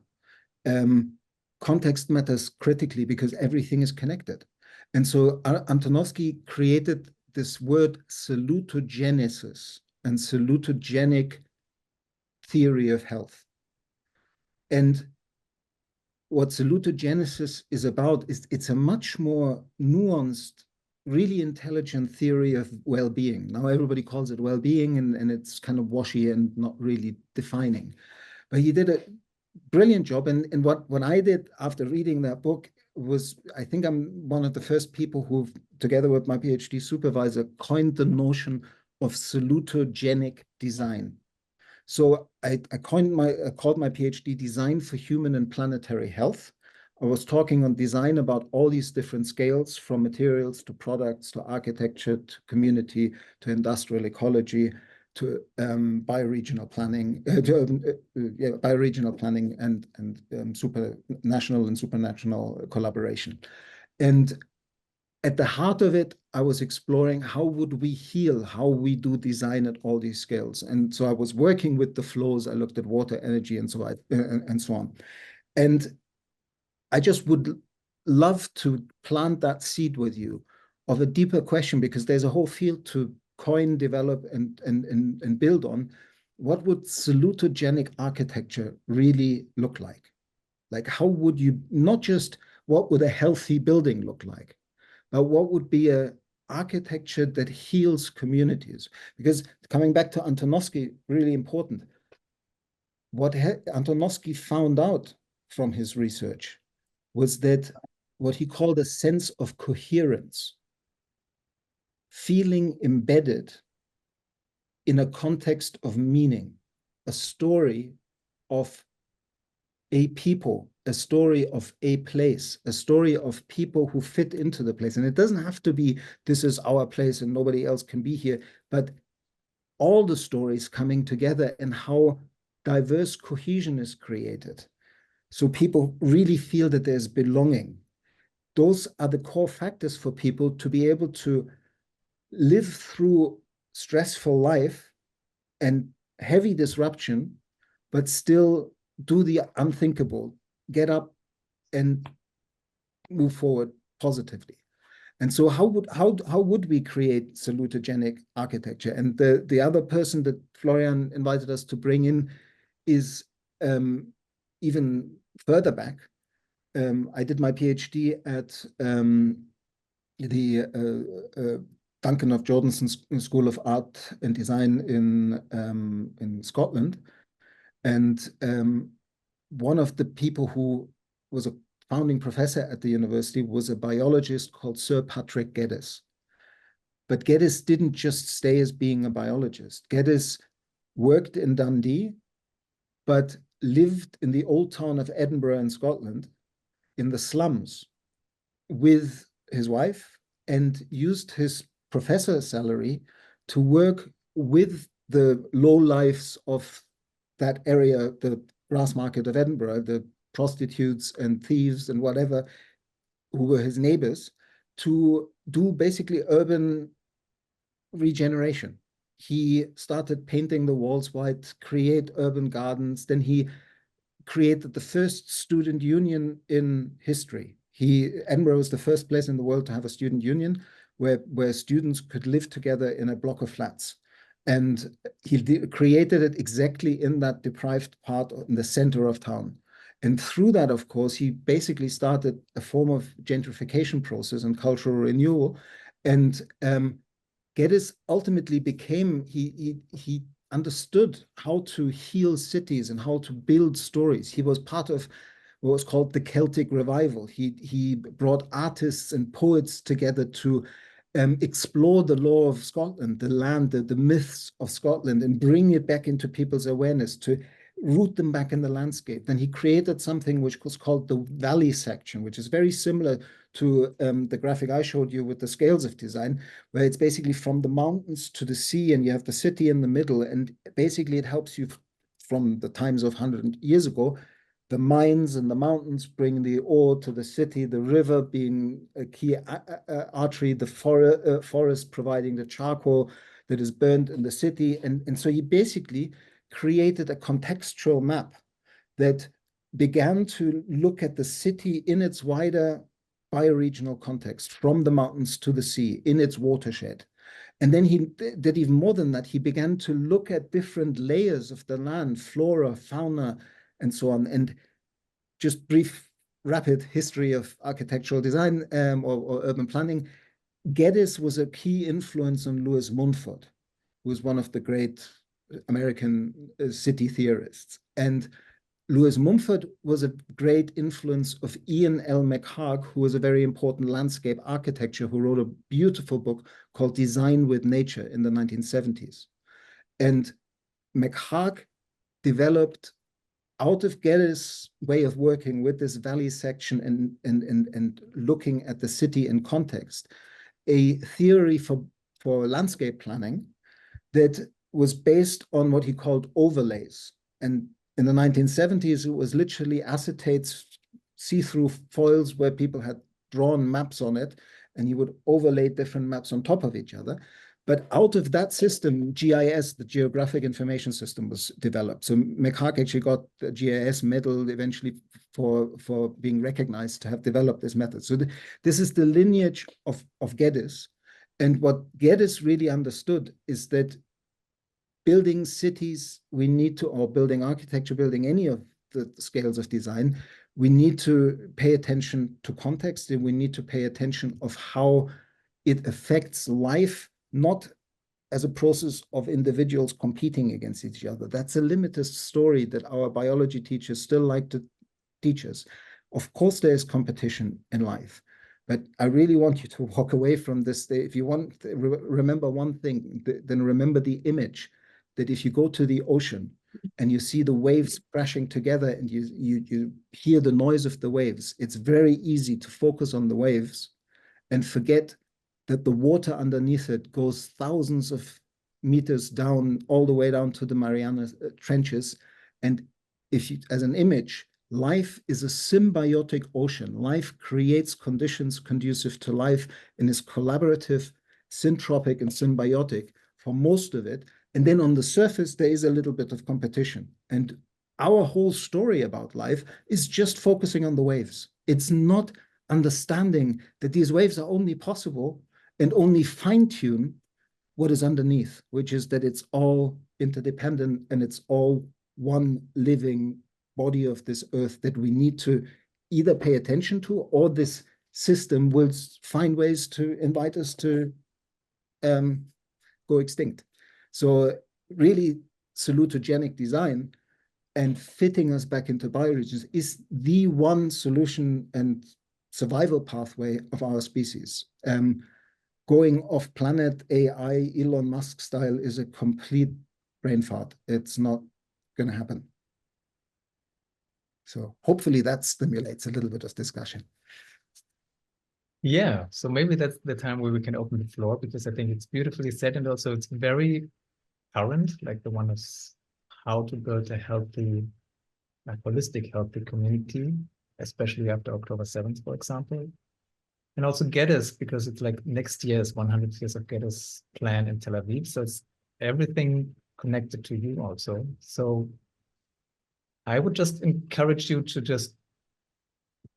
Speaker 3: Context matters critically because everything is connected. And so Antonovsky created this word salutogenesis and salutogenic theory of health. And what salutogenesis is about is it's a much more nuanced, really intelligent theory of well-being. Now everybody calls it well-being, and it's kind of washy and not really defining. But he did a brilliant job. And what I did after reading that book was, I think I'm one of the first people who, together with my PhD supervisor, coined the notion of salutogenic design. So I called my PhD Design for Human and Planetary Health. I was talking on design about all these different scales, from materials to products to architecture to community to industrial ecology to bioregional planning, bioregional planning and supranational and supranational collaboration. And at the heart of it, I was exploring how would we heal, how we do design at all these scales. And so I was working with the flows. I looked at water, energy, and so on. And I just would love to plant that seed with you of a deeper question, because there's a whole field to coin, develop, and build on. What would salutogenic architecture really look like? Like, how would you, not just what would a healthy building look like, but what would be an architecture that heals communities? Because coming back to Antonovsky, really important. What Antonovsky found out from his research was that what he called a sense of coherence feeling embedded in a context of meaning, a story of a people, a story of a place, a story of people who fit into the place. And it doesn't have to be, this is our place and nobody else can be here, but all the stories coming together and how diverse cohesion is created. So people really feel that there's belonging. Those are the core factors for people to be able to live through stressful life and heavy disruption, but still do the unthinkable, get up and move forward positively. And so how would we create salutogenic architecture? And the other person that Florian invited us to bring in is even further back. I did my PhD at the Duncan of Jordanson School of Art and Design in Scotland. And one of the people who was a founding professor at the university was a biologist called Sir Patrick Geddes. But Geddes didn't just stay as being a biologist. Geddes worked in Dundee, but lived in the old town of Edinburgh in Scotland, in the slums, with his wife, and used his professor's salary to work with the lowlifes of that area, the grass market of Edinburgh, the prostitutes and thieves and whatever, who were his neighbors, to do basically urban regeneration. He started painting the walls white, create urban gardens. Then he created the first student union in history. Edinburgh was the first place in the world to have a student union where students could live together in a block of flats. And he created it exactly in that deprived part in the center of town. And through that, of course, he basically started a form of gentrification process and cultural renewal. And Geddes ultimately became, he understood how to heal cities and how to build stories. He was part of what was called the Celtic Revival. He brought artists and poets together to explore the lore of Scotland, the land, the myths of Scotland, and bring it back into people's awareness, to root them back in the landscape. Then he created something which was called the Valley section, which is very similar to the graphic I showed you with the scales of design, where it's basically from the mountains to the sea, and you have the city in the middle. And basically it helps you from the times of 100 years ago, the mines and the mountains bring the ore to the city, the river being a key artery, the forest providing the charcoal that is burned in the city. And so he basically created a contextual map that began to look at the city in its wider bioregional context, from the mountains to the sea, in its watershed. And then he did even more than that. He began to look at different layers of the land, flora, fauna, and so on. And just brief, rapid history of architectural design or urban planning. Geddes was a key influence on Louis Mumford, who was one of the great American city theorists. And Louis Mumford was a great influence of Ian L. McHarg, who was a very important landscape architecture, who wrote a beautiful book called Design with Nature in the 1970s. And McHarg developed, out of Geddes' way of working with this valley section and looking at the city in context, a theory for landscape planning that was based on what he called overlays. And in the 1970s, it was literally acetates, see-through foils where people had drawn maps on it, and he would overlay different maps on top of each other. But out of that system, GIS, the Geographic Information System, was developed. So McHarg actually got the GIS medal eventually for being recognized to have developed this method. So this is the lineage of Geddes. And what Geddes really understood is that building cities, we need to, or building architecture, building any of the scales of design, we need to pay attention to context, and we need to pay attention of how it affects life, not as a process of individuals competing against each other. That's a limited story that our biology teachers still like to teach us. Of course, there is competition in life, But I really want you to walk away from this. If you want to remember one thing, then remember the image that if you go to the ocean and you see the waves crashing together and you hear the noise of the waves, it's very easy to focus on the waves and forget that the water underneath it goes thousands of meters down, all the way down to the Mariana Trenches. And if you, as an image, life is a symbiotic ocean. Life creates conditions conducive to life and is collaborative, syntropic, and symbiotic for most of it. And then on the surface, there is a little bit of competition. And our whole story about life is just focusing on the waves. It's not understanding that these waves are only possible and only fine-tune what is underneath, which is that it's all interdependent and it's all one living body of this earth that we need to either pay attention to, or this system will find ways to invite us to go extinct. So really, salutogenic design and fitting us back into bioregions is the one solution and survival pathway of our species. Going off planet AI, Elon Musk style, is a complete brain fart. It's not going to happen. So hopefully that stimulates a little bit of discussion.
Speaker 2: Yeah, so maybe that's the time where we can open the floor, because I think it's beautifully said, and also it's very current, like the one of how to build a healthy, holistic, healthy community, especially after October 7th, for example. And also GETUS, because it's like next year is 100 years of GETUS plan in Tel Aviv. So it's everything connected to you also. So I would just encourage you to just,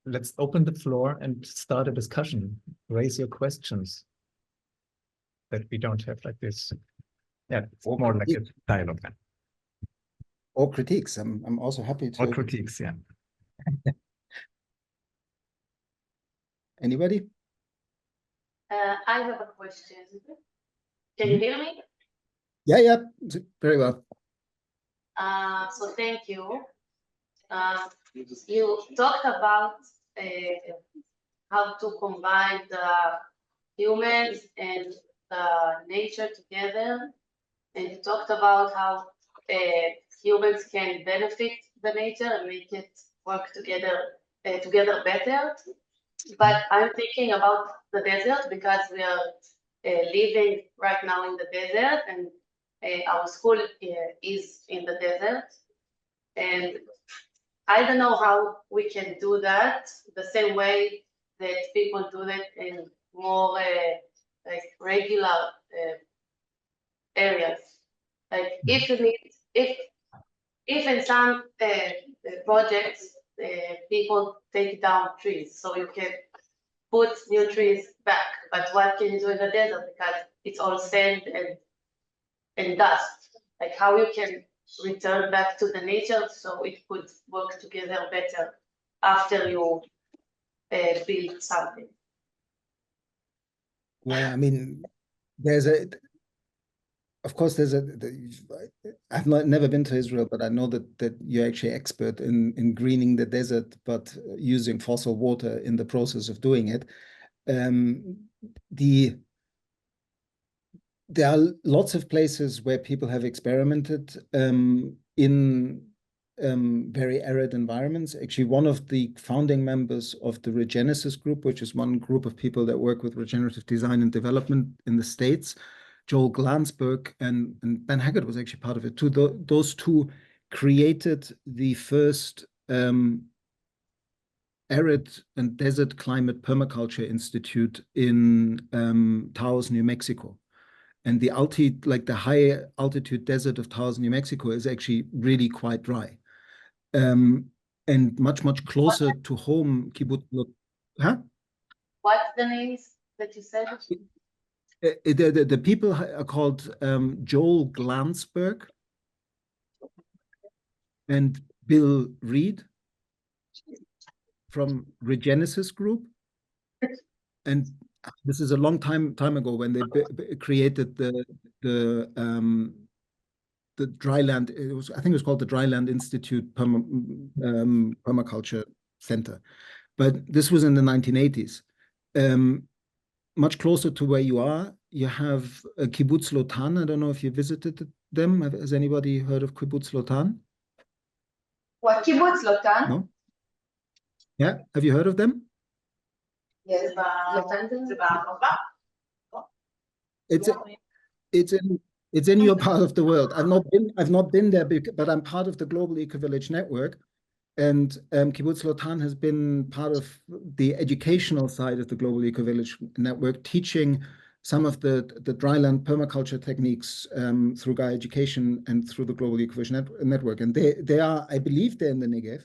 Speaker 2: let's open the floor and start a discussion. Raise your questions that we don't have like this. Yeah, it's more like a dialogue then.
Speaker 3: Or critiques. I'm also happy to.
Speaker 2: Or critiques, yeah.
Speaker 3: Anybody?
Speaker 5: I have a question. Can you hear me?
Speaker 3: Yeah, very well.
Speaker 5: So thank you. You talked about how to combine the humans and nature together, and you talked about how humans can benefit the nature and make it work together better. But I'm thinking about the desert, because we are living right now in the desert, and our school is in the desert. And I don't know how we can do that the same way that people do that in more like regular areas. Like if you need, if in some projects people take down trees, so you can put new trees back. But what can you do in the desert, because it's all sand and dust? Like how you can return back to the nature so it could work together better after you build something.
Speaker 3: Well, I mean, of course, I've never been to Israel, but I know that you're actually expert in greening the desert, but using fossil water in the process of doing it. There are lots of places where people have experimented in very arid environments. Actually, one of the founding members of the Regenesis group, which is one group of people that work with regenerative design and development in the States, Joel Glansberg and Ben Haggart was actually part of it too. Those two created the first arid and desert climate permaculture institute in Taos, New Mexico. And the high altitude desert of Taos, New Mexico is actually really quite dry. And much closer to home, kibbutz. Huh?
Speaker 5: What's the names that you said?
Speaker 3: The people are called Joel Glansberg and Bill Reed from Regenesis Group. And this is a long time ago when they created the dryland. I think it was called the Dryland Institute Permaculture Center. But this was in the 1980s. Much closer to where you are, you have Kibbutz Lotan. I don't know if you visited them. Has anybody heard of Kibbutz Lotan?
Speaker 4: What kibbutz Lotan?
Speaker 3: No? Yeah, have you heard of them?
Speaker 4: Yes, Lotan זה בערבה.
Speaker 3: It's in your part of the world. I've not been there, but I'm part of the Global Eco-Village Network. And Kibbutz Lotan has been part of the educational side of the Global Eco-Village Network, teaching some of the dryland permaculture techniques through Gaia Education and through the Global Eco-Village Network. And they are, I believe they're in the Negev.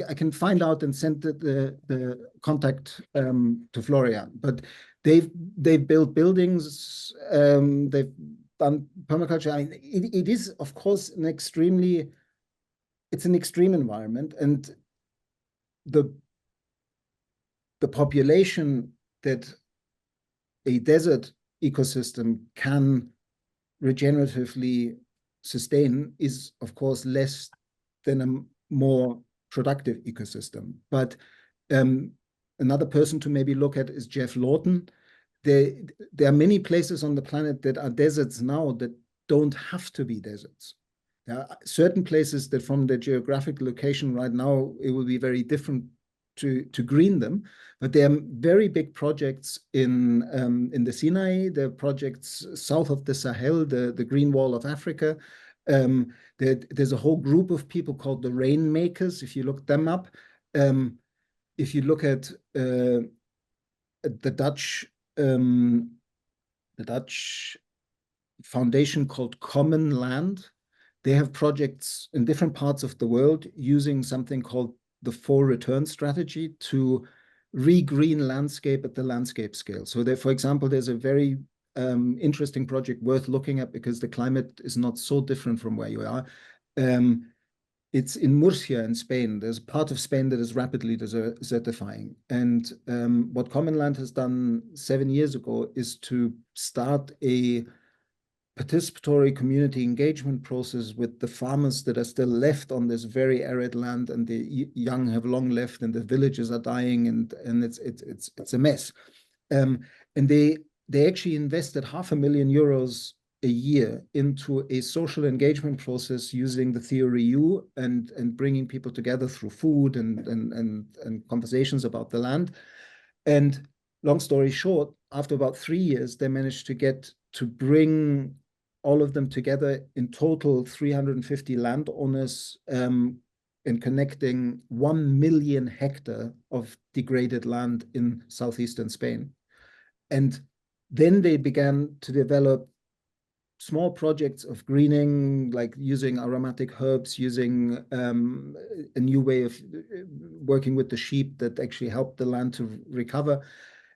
Speaker 3: I can find out and send the contact to Florian. But they've built buildings, they've done permaculture. I mean, it is, of course, it's an extreme environment, and the population that a desert ecosystem can regeneratively sustain is, of course, less than a more productive ecosystem. But another person to maybe look at is Jeff Lawton. There are many places on the planet that are deserts now that don't have to be deserts. There are certain places that from the geographic location right now, it will be very different to green them. But there are very big projects in the Sinai, there are projects south of the Sahel, the Green Wall of Africa. There's a whole group of people called the Rainmakers, if you look them up. If you look at the Dutch foundation called Common Land, they have projects in different parts of the world using something called the 4 return strategy to re-green landscape at the landscape scale. So there, for example, there's a very interesting project worth looking at because the climate is not so different from where you are. It's in Murcia in Spain. There's a part of Spain that is rapidly desertifying. And what Common Land has done 7 years ago is to start a participatory community engagement process with the farmers that are still left on this very arid land, and the young have long left, and the villages are dying, and it's a mess. And they actually invested €500,000 a year into a social engagement process using the theory U and bringing people together through food and conversations about the land. And long story short, after about 3 years, they managed to bring all of them together, in total 350 landowners, and connecting 1 million hectares of degraded land in southeastern Spain. And then they began to develop small projects of greening, like using aromatic herbs, using a new way of working with the sheep that actually helped the land to recover.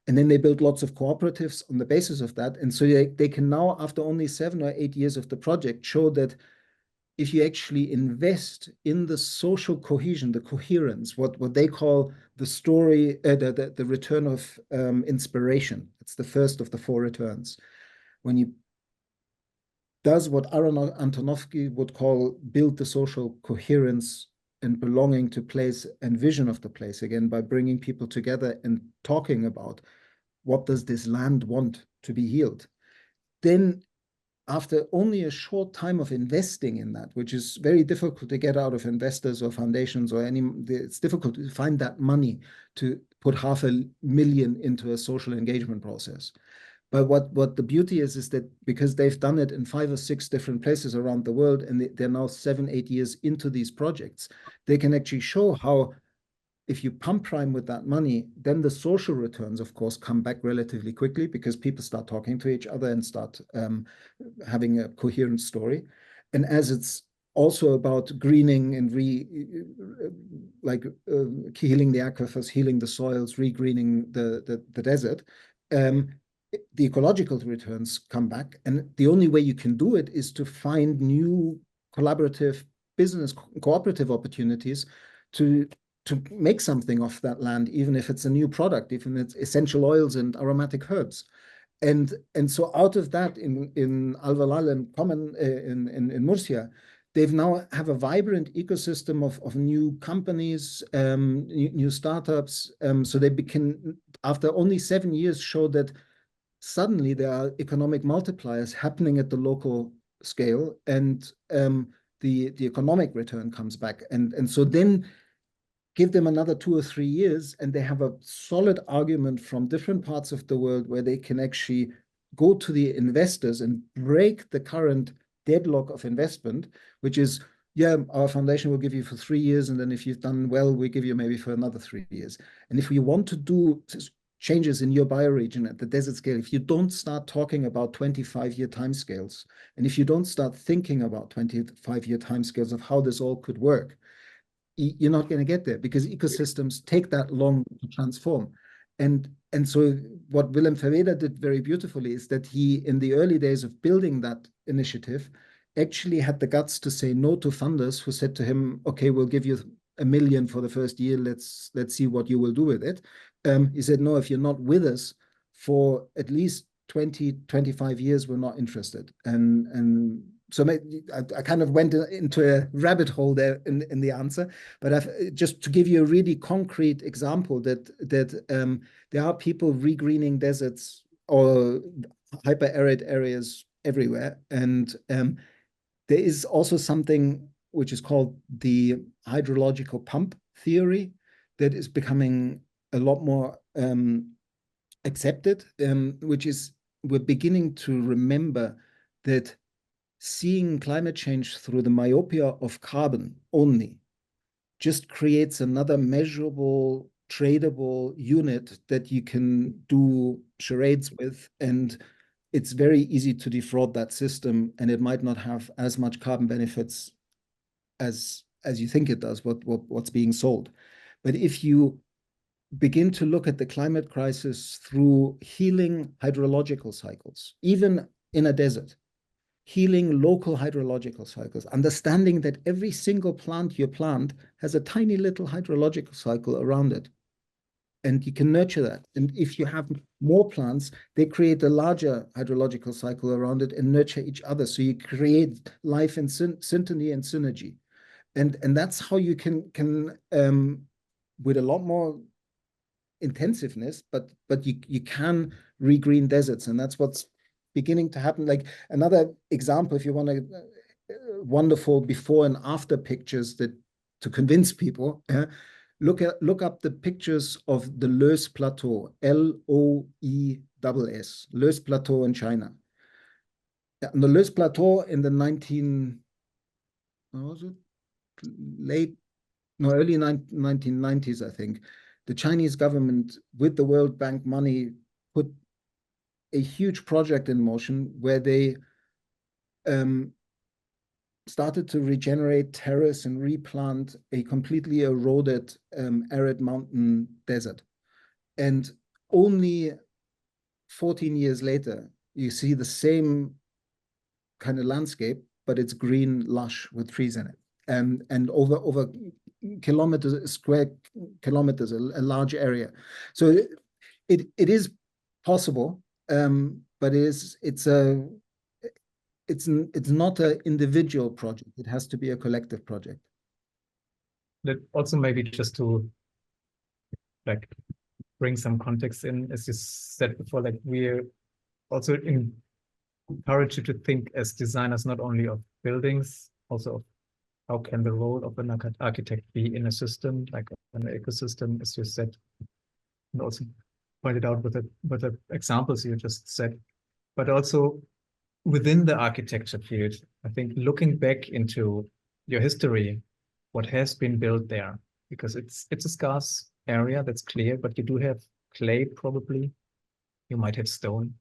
Speaker 3: And then they built lots of cooperatives on the basis of that. And so they can now, after only 7 or 8 years of the project, show that if you actually invest in the social cohesion, the coherence, what they call the story, the return of inspiration. It's the first of the 4 returns. When you does what Aaron Antonovsky would call build the social coherence and belonging to place and vision of the place again, by bringing people together and talking about what does this land want to be healed. Then after only a short time of investing in that, which is very difficult to get out of investors or foundations or it's difficult to find that money to put $500,000 into a social engagement process. But what the beauty is that because they've done it in 5 or 6 different places around the world, and they're now 7, 8 years into these projects, they can actually show how if you pump prime with that money, then the social returns, of course, come back relatively quickly because people start talking to each other and start having a coherent story. And as it's also about greening and healing the aquifers, healing the soils, re-greening the desert, the ecological returns come back. And the only way you can do it is to find new collaborative business cooperative opportunities to make something of that land, even if it's a new product, even if it's essential oils and aromatic herbs. And so out of that, in Alvalal and Common in Murcia, they've now have a vibrant ecosystem of new companies, new startups. So they can after only 7 years, show that suddenly there are economic multipliers happening at the local scale, and the economic return comes back. And so then give them another 2 or 3 years, and they have a solid argument from different parts of the world where they can actually go to the investors and break the current deadlock of investment, which is, yeah, our foundation will give you for 3 years, and then if you've done well, we give you maybe for another 3 years. And if you want to do changes in your bioregion at the desert scale, if you don't start talking about 25-year timescales, and if you don't start thinking about 25-year timescales of how this all could work, you're not going to get there, because ecosystems take that long to transform. And so what Willem Verweder did very beautifully is that he, in the early days of building that initiative, actually had the guts to say no to funders who said to him, okay, we'll give you $1 million for the first year. Let's see what you will do with it. He said, no, if you're not with us for at least 20, 25 years, we're not interested. And so I kind of went into a rabbit hole there in the answer, but just to give you a really concrete example that there are people regreening deserts or hyper-arid areas everywhere. And there is also something which is called the hydrological pump theory that is becoming a lot more accepted, which is we're beginning to remember that seeing climate change through the myopia of carbon only just creates another measurable, tradable unit that you can do charades with, and it's very easy to defraud that system, and it might not have as much carbon benefits as you think it does, what's being sold. But if you begin to look at the climate crisis through healing hydrological cycles, even in a desert, healing local hydrological cycles, understanding that every single plant you plant has a tiny little hydrological cycle around it, and you can nurture that. And if you have more plants, they create a larger hydrological cycle around it and nurture each other. So you create life in syntony and synergy. And that's how you can with a lot more intensiveness, but you can regreen deserts, and that's what's beginning to happen. Like another example, if you want to wonderful before and after pictures that to convince people, look up the pictures of the Loess Plateau, Loess, Loess Plateau in China. On the Loess Plateau in the early 1990s, I think, the Chinese government, with the World Bank money, put a huge project in motion where they started to regenerate terrace and replant a completely eroded arid mountain desert. And only 14 years later, you see the same kind of landscape, but it's green, lush with trees in it. And over kilometers, square kilometers, a large area. So it is possible, but it's not an individual project. It has to be a collective project.
Speaker 2: That also maybe just to like bring some context in, as you said before, like we're also encourage you to think as designers not only of buildings, also of how can the role of an architect be in a system, like an ecosystem, as you said, and also pointed out with the examples you just said, but also within the architecture field. I think looking back into your history, what has been built there, because it's a scarce area, that's clear, but you do have clay probably, you might have stone.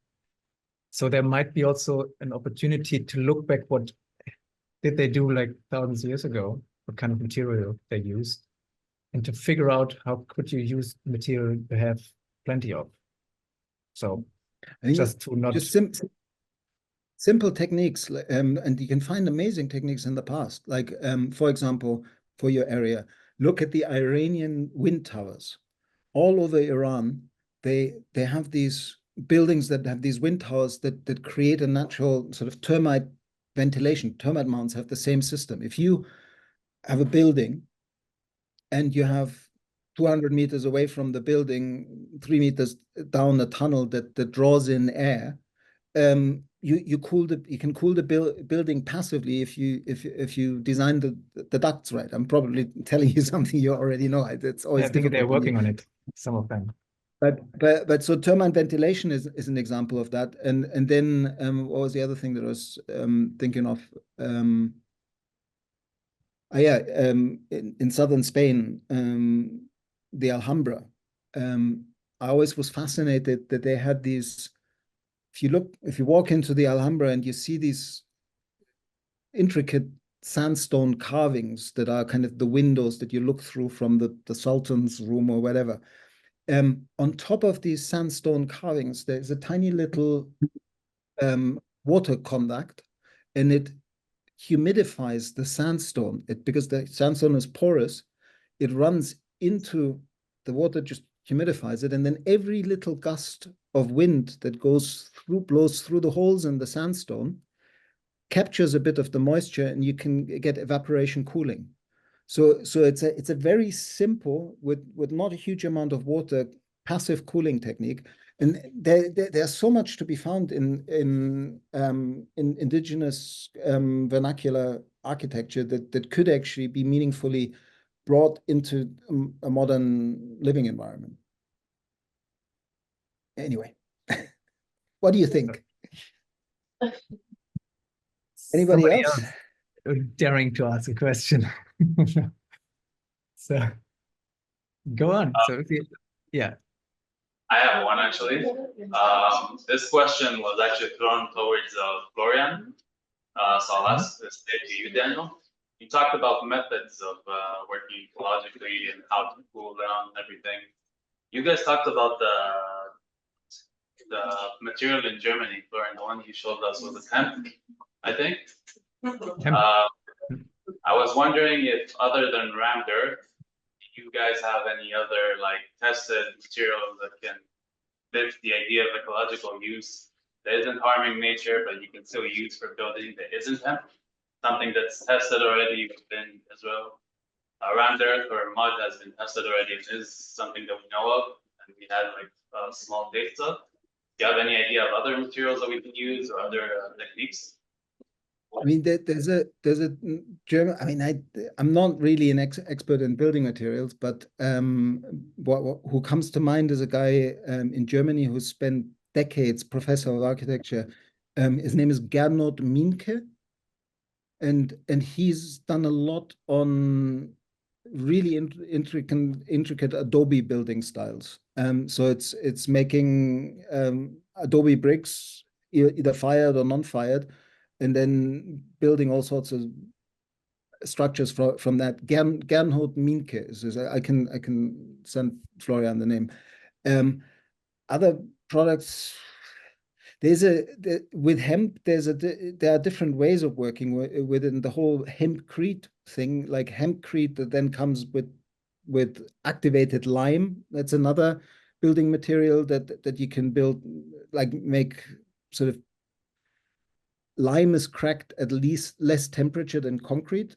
Speaker 2: So there might be also an opportunity to look back, what did they do like thousands of years ago, what kind of material they used, and to figure out how could you use material you have plenty of. So just to not...
Speaker 3: Just simple techniques, and you can find amazing techniques in the past. Like, for example, for your area, look at the Iranian wind towers. All over Iran, they have these buildings that have these wind towers that create a natural sort of termite ventilation. Termite mounds have the same system. If you have a building and you have 200 meters away from the building, 3 meters down a tunnel that draws in air, you can cool the building passively if you design the ducts right. I'm probably telling you something you already know. It's always
Speaker 2: I think they're
Speaker 3: difficult
Speaker 2: working on it, some of them.
Speaker 3: But so turbine ventilation is an example of that. And then what was the other thing that I was thinking of? In southern Spain, the Alhambra. I always was fascinated that they had these. If you walk into the Alhambra and you see these intricate sandstone carvings that are kind of the windows that you look through from the Sultan's room or whatever. On top of these sandstone carvings, there's a tiny little water conduct, and it humidifies the sandstone. Because the sandstone is porous, it runs into the water, just humidifies it, and then every little gust of wind that blows through the holes in the sandstone captures a bit of the moisture, and you can get evaporation cooling. So it's a very simple, with not a huge amount of water, passive cooling technique. And there's so much to be found in indigenous vernacular architecture that could actually be meaningfully brought into a modern living environment. Anyway, what do you think? Anybody else?
Speaker 2: Daring to ask a question. So go on. Yeah.
Speaker 6: I have one actually. This question was actually thrown towards Florian. So I'll ask this to you, Daniel. You talked about methods of working ecologically and how to cool down everything. You guys talked about the material in Germany, Florian. The one you showed us was a hemp, I think. I was wondering if, other than rammed earth, you guys have any other like tested materials that can lift the idea of ecological use that isn't harming nature, but you can still use for building that isn't hemp? Something that's tested already within as well. Rammed earth or mud has been tested already. It is something that we know of, and we had like small data. Do you have any idea of other materials that we can use or other techniques?
Speaker 3: I mean, there's a German. I mean, I'm not really an expert in building materials, but who comes to mind is a guy in Germany who spent decades professor of architecture. His name is Gernot Mienke, and he's done a lot on really intricate Adobe building styles. So it's making Adobe bricks, either fired or non-fired, and then building all sorts of structures from that. Gernot Mienke is I can send Florian the name. Other products. With hemp, there are different ways of working within the whole hempcrete thing. Like hempcrete that then comes with activated lime. That's another building material that you can build, like make sort of. Lime is cracked at least less temperature than concrete,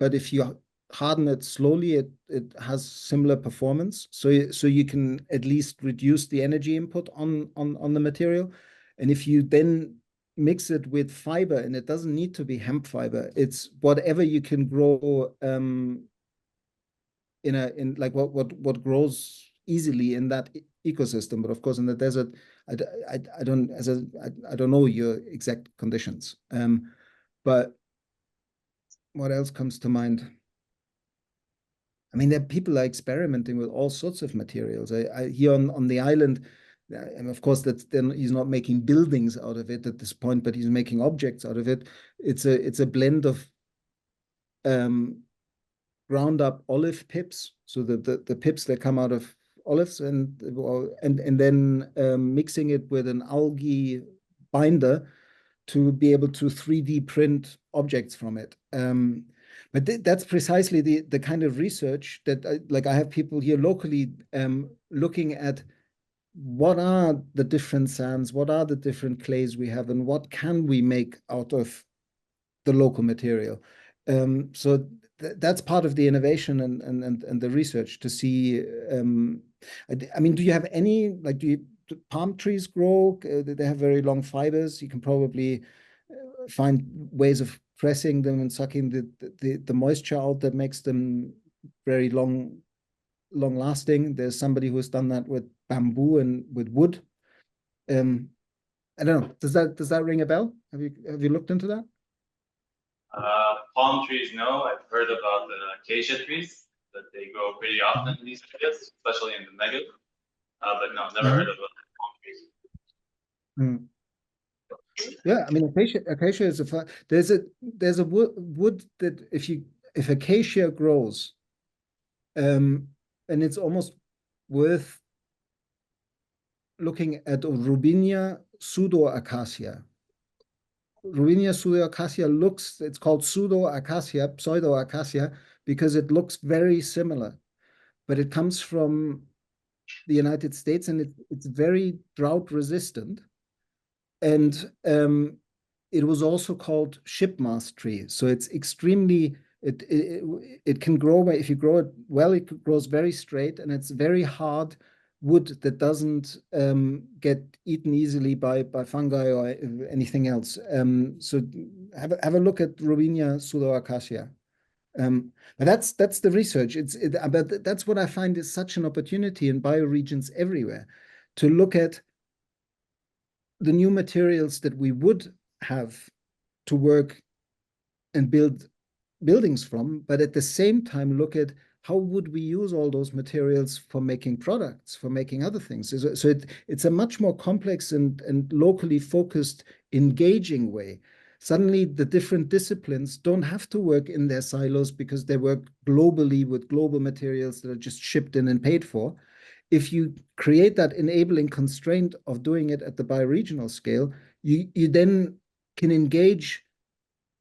Speaker 3: but if you harden it slowly, it has similar performance. So you can at least reduce the energy input on the material. And if you then mix it with fiber, and it doesn't need to be hemp fiber, it's whatever you can grow in like what grows easily in that ecosystem. But of course, in the desert, I don't know your exact conditions. But what else comes to mind? I mean, there are people are experimenting with all sorts of materials. Here on the island, and of course he's not making buildings out of it at this point, but he's making objects out of it. It's a blend of ground up olive pips, so the pips that come out of olives, and then mixing it with an algae binder to be able to 3D print objects from it. But that's precisely the kind of research that I have people here locally looking at what are the different sands, what are the different clays we have, and what can we make out of the local material. So that's part of the innovation and the research to see. I mean, do you have any, like, do palm trees grow? They have very long fibers. You can probably find ways of pressing them and sucking the moisture out that makes them very long lasting. There's somebody who's done that with bamboo and with wood. I don't know. Does that ring a bell? Have you looked into that?
Speaker 6: Palm trees, no. I've heard about the acacia trees, that they grow pretty often in these areas, especially in the NEGEV. But no, never heard of palm trees.
Speaker 3: Yeah, I mean, acacia is there's a wood that if acacia grows, and it's almost worth looking at Robinia pseudoacacia. Robinia pseudoacacia it's called pseudoacacia, because it looks very similar, but it comes from the United States, and it's very drought resistant. And it was also called shipmast tree. So it's extremely, it can grow, if you grow it well, it grows very straight, and it's very hard wood that doesn't get eaten easily by fungi or anything else. So have a look at Robinia pseudoacacia. But that's the research. But that's what I find is such an opportunity in bioregions everywhere, to look at the new materials that we would have to work and build buildings from, but at the same time look at how would we use all those materials for making products, for making other things. So it's a much more complex and locally focused, engaging way. Suddenly the different disciplines don't have to work in their silos because they work globally with global materials that are just shipped in and paid for. If you create that enabling constraint of doing it at the bioregional scale, you then can engage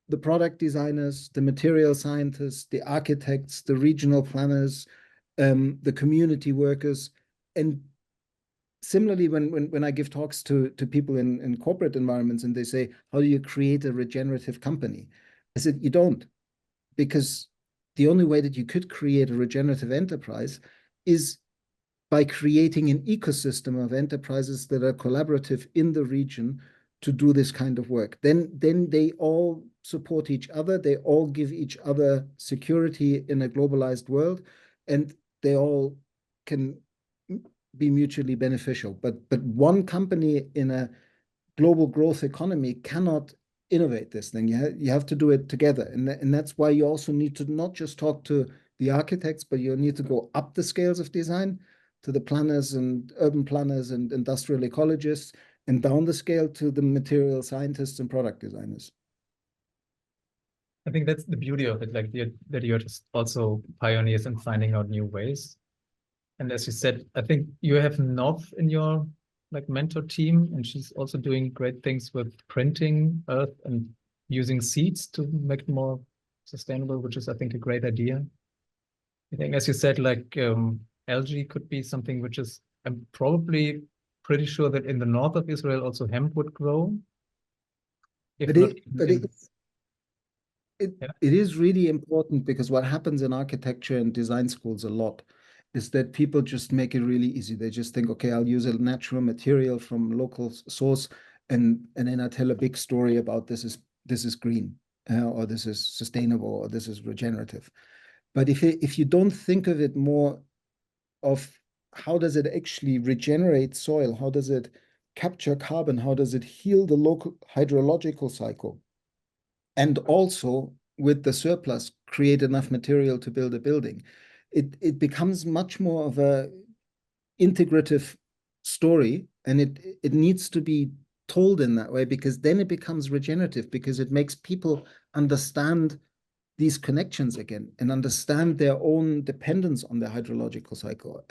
Speaker 3: the product designers, the material scientists, the architects, the regional planners, the community workers. And similarly, when I give talks to people in corporate environments and they say, how do you create a regenerative company? I said, you don't, because the only way that you could create a regenerative enterprise is by creating an ecosystem of enterprises that are collaborative in the region to do this kind of work. Then they all support each other, they all give each other security in a globalized world, and they all can be mutually beneficial. But one company in a global growth economy cannot innovate this thing. You have to do it together. And that's why you also need to not just talk to the architects, but you need to go up the scales of design to the planners and urban planners and industrial ecologists, and down the scale to the material scientists and product designers.
Speaker 2: I think that's the beauty of it, like that you're just also pioneers in finding out new ways. And as you said, I think you have Nov in your mentor team, and she's also doing great things with printing earth and using seeds to make it more sustainable, which is, I think, a great idea. I think, as you said, algae could be something which is, I'm probably pretty sure that in the north of Israel also hemp would grow.
Speaker 3: It is really important, because what happens in architecture and design schools a lot is that people just make it really easy. They just think, okay, I'll use a natural material from local source, and then I tell a big story about this is green, or this is sustainable, or this is regenerative. But if you don't think of it more of how does it actually regenerate soil, how does it capture carbon, how does it heal the local hydrological cycle, and also with the surplus create enough material to build a building, it becomes much more of a integrative story, and it needs to be told in that way, because then it becomes regenerative, because it makes people understand these connections again and understand their own dependence on the hydrological cycle.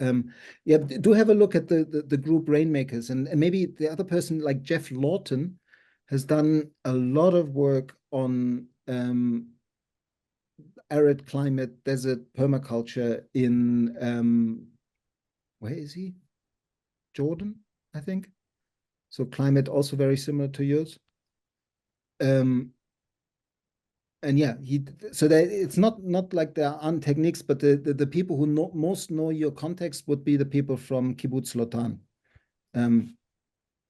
Speaker 3: Yeah, do have a look at the group Rainmakers, and maybe the other person like Jeff Lawton has done a lot of work on arid climate, desert permaculture in where is he? Jordan, I think. So climate also very similar to yours. And yeah, so that it's not like there aren't techniques, but the people who most know your context would be the people from Kibbutz Lotan.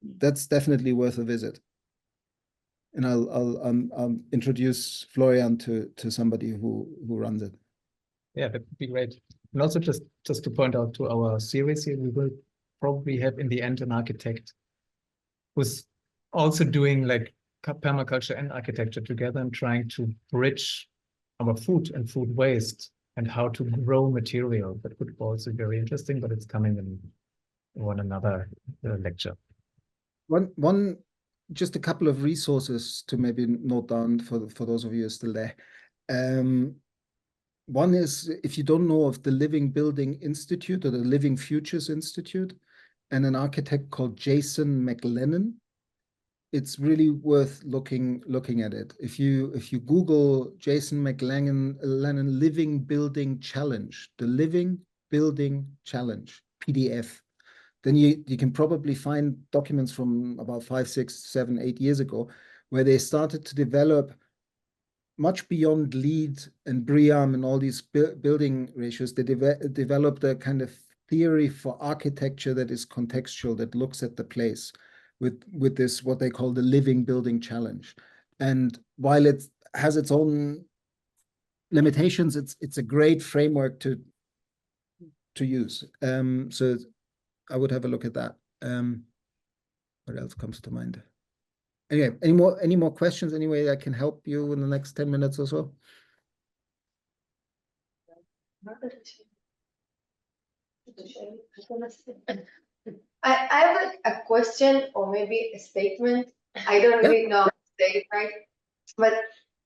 Speaker 3: That's definitely worth a visit. And I'll introduce Florian to somebody who runs it.
Speaker 2: Yeah, that would be great. And also just to point out to our series here, we will probably have in the end an architect who's also doing like permaculture and architecture together and trying to bridge our food and food waste and how to grow material. That would also be very interesting, but it's coming in one another lecture.
Speaker 3: Just a couple of resources to maybe note down for those of you who are still there. One is, if you don't know of the Living Building Institute or the Living Futures Institute, and an architect called Jason McLennan, it's really worth looking at it. If you Google Jason McLennan Living Building Challenge, the Living Building Challenge PDF, then you can probably find documents from about 5, 6, 7, 8 years ago, where they started to develop much beyond LEED and BREEAM and all these building ratios. They developed a kind of theory for architecture that is contextual, that looks at the place with this, what they call the Living Building Challenge. And while it has its own limitations, it's a great framework to use. So I would have a look at that. What else comes to mind? Anyway, any more questions? Any way I can help you in the next 10 minutes or so?
Speaker 7: I have a question or maybe a statement. I don't really know how to say it right, but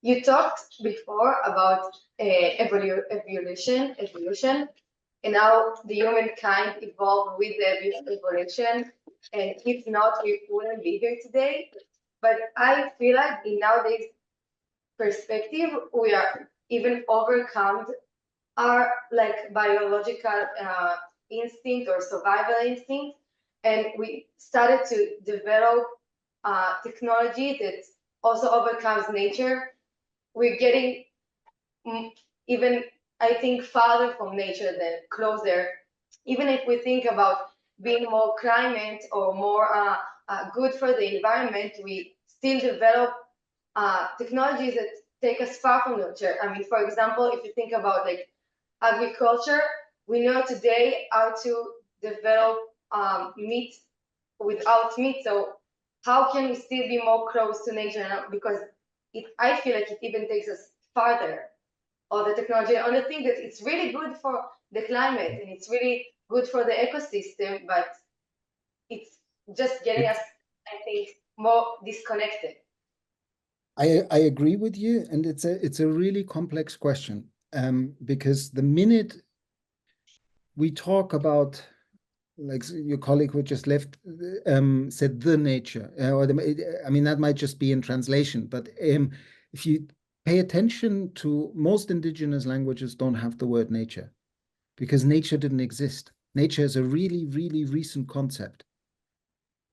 Speaker 7: you talked before about evolution, and how the humankind evolved with the evolution, and if not, we wouldn't be here today. But I feel like in nowadays perspective, we are even overcome our like biological instinct or survival instinct, and we started to develop technology that also overcomes nature. We're getting even, I think, farther from nature than closer. Even if we think about being more climate or more good for the environment, we still develop technologies that take us far from nature. I mean, for example, if you think about like agriculture, we know today how to develop meat without meat. So how can we still be more close to nature now? Because I feel like it even takes us farther. Or the technology, and I think that it's really good for the climate and it's really good for the ecosystem, but it's just getting us, I think, more disconnected.
Speaker 3: I agree with you, and it's a really complex question, because the minute we talk about, like your colleague who just left said the nature, or I mean that might just be in translation, but if you pay attention to, most indigenous languages don't have the word nature, because nature didn't exist. Nature is a really, really recent concept.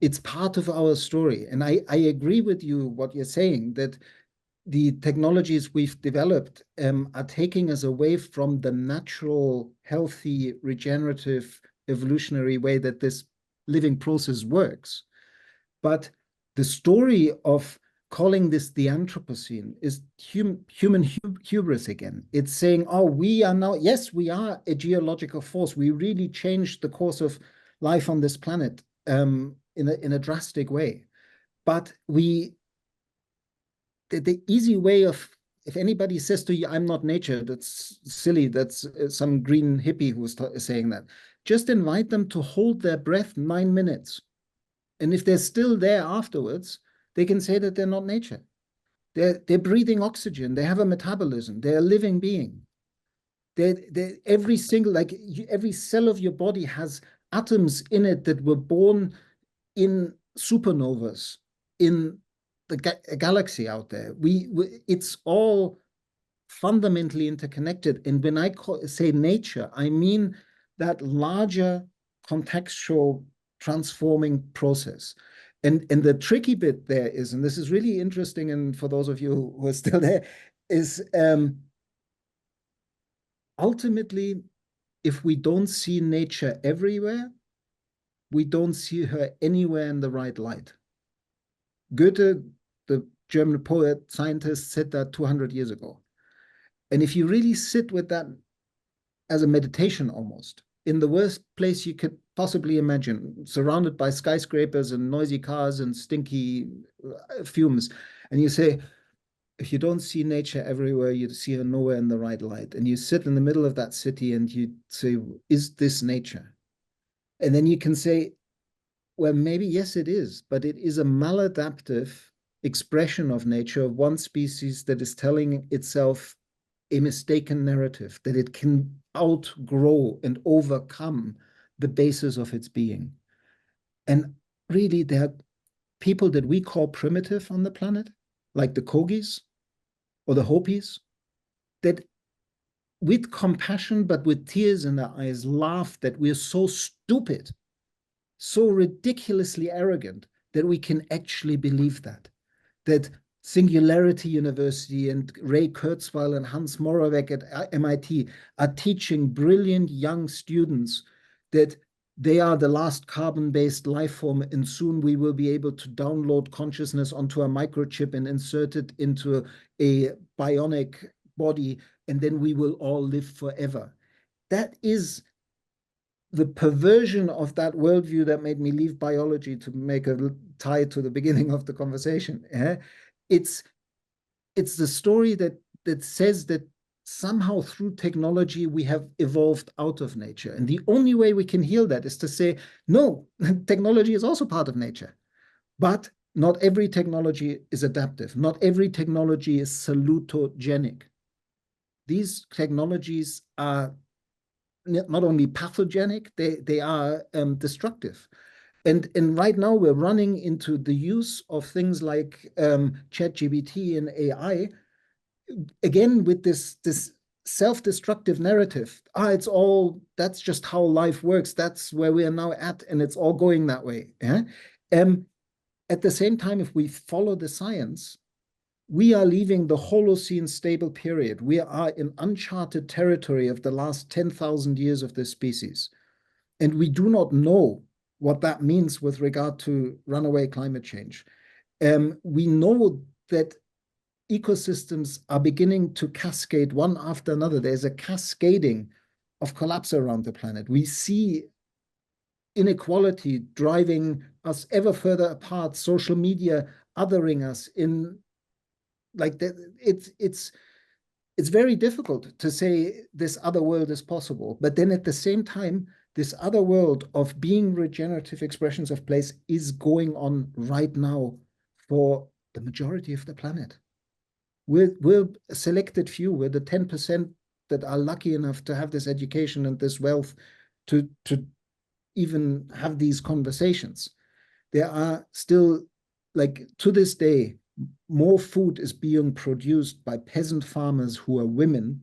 Speaker 3: It's part of our story. And I agree with you, what you're saying, that the technologies we've developed are taking us away from the natural, healthy, regenerative, evolutionary way that this living process works. But the story of calling this the Anthropocene is human hubris again. It's saying, oh, we are now, yes, we are a geological force. We really changed the course of life on this planet in a drastic way. But the easy way of, if anybody says to you, I'm not nature, that's silly. That's some green hippie who's saying that. Just invite them to hold their breath 9 minutes. And if they're still there afterwards, they can say that they're not nature. They're breathing oxygen. They have a metabolism. They're a living being. Every single, like every cell of your body has atoms in it that were born in supernovas in the galaxy out there. It's all fundamentally interconnected. And when I say nature, I mean that larger contextual transforming process. And the tricky bit there is, and this is really interesting, and for those of you who are still there, is ultimately, if we don't see nature everywhere, we don't see her anywhere in the right light. Goethe, the German poet, scientist, said that 200 years ago. And if you really sit with that as a meditation almost, in the worst place you could possibly imagine, surrounded by skyscrapers and noisy cars and stinky fumes, and you say, if you don't see nature everywhere, you see her nowhere in the right light. And you sit in the middle of that city and you say, is this nature? And then you can say, well, maybe yes, it is, but it is a maladaptive expression of nature of one species that is telling itself a mistaken narrative, that it can outgrow and overcome the basis of its being. And really, there are people that we call primitive on the planet, like the Kogis or the Hopis, that with compassion, but with tears in their eyes, laugh that we're so stupid, so ridiculously arrogant that we can actually believe that Singularity University and Ray Kurzweil and Hans Moravec at MIT are teaching brilliant young students that they are the last carbon-based life form, and soon we will be able to download consciousness onto a microchip and insert it into a bionic body, and then we will all live forever. That is the perversion of that worldview that made me leave biology, to make a tie to the beginning of the conversation. It's the story that says that somehow through technology we have evolved out of nature. And the only way we can heal that is to say, no, technology is also part of nature. But not every technology is adaptive. Not every technology is salutogenic. These technologies are not only pathogenic, they are destructive. And right now we're running into the use of things like ChatGPT and AI, again with this self-destructive narrative. That's just how life works. That's where we are now at, and it's all going that way. At the same time, if we follow the science, we are leaving the Holocene stable period. We are in uncharted territory of the last 10,000 years of this species. And we do not know what that means with regard to runaway climate change. We know that ecosystems are beginning to cascade one after another. There's a cascading of collapse around the planet. We see inequality driving us ever further apart, social media othering us in like that. It's very difficult to say this other world is possible, but then at the same time, this other world of being regenerative expressions of place is going on right now for the majority of the planet. We're a selected few. We're the 10% that are lucky enough to have this education and this wealth to even have these conversations. There are still, like to this day, more food is being produced by peasant farmers who are women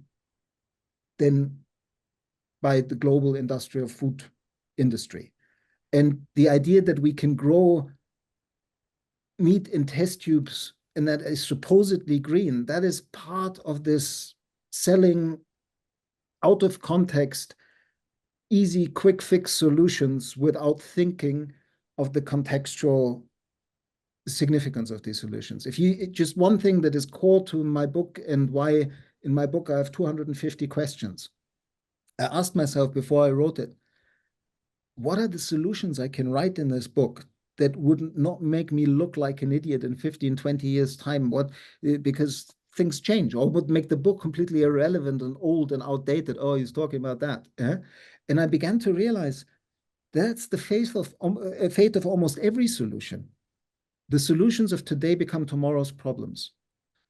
Speaker 3: than by the global industrial food industry. And the idea that we can grow meat in test tubes and that is supposedly green, that is part of this selling out of context, easy, quick fix solutions without thinking of the contextual significance of these solutions. Just one thing that is core to my book, and why in my book I have 250 questions. I asked myself before I wrote it, what are the solutions I can write in this book that would not make me look like an idiot in 15, 20 years time? Because things change, or would make the book completely irrelevant and old and outdated. Oh, he's talking about that. And I began to realize that's the fate of almost every solution. The solutions of today become tomorrow's problems.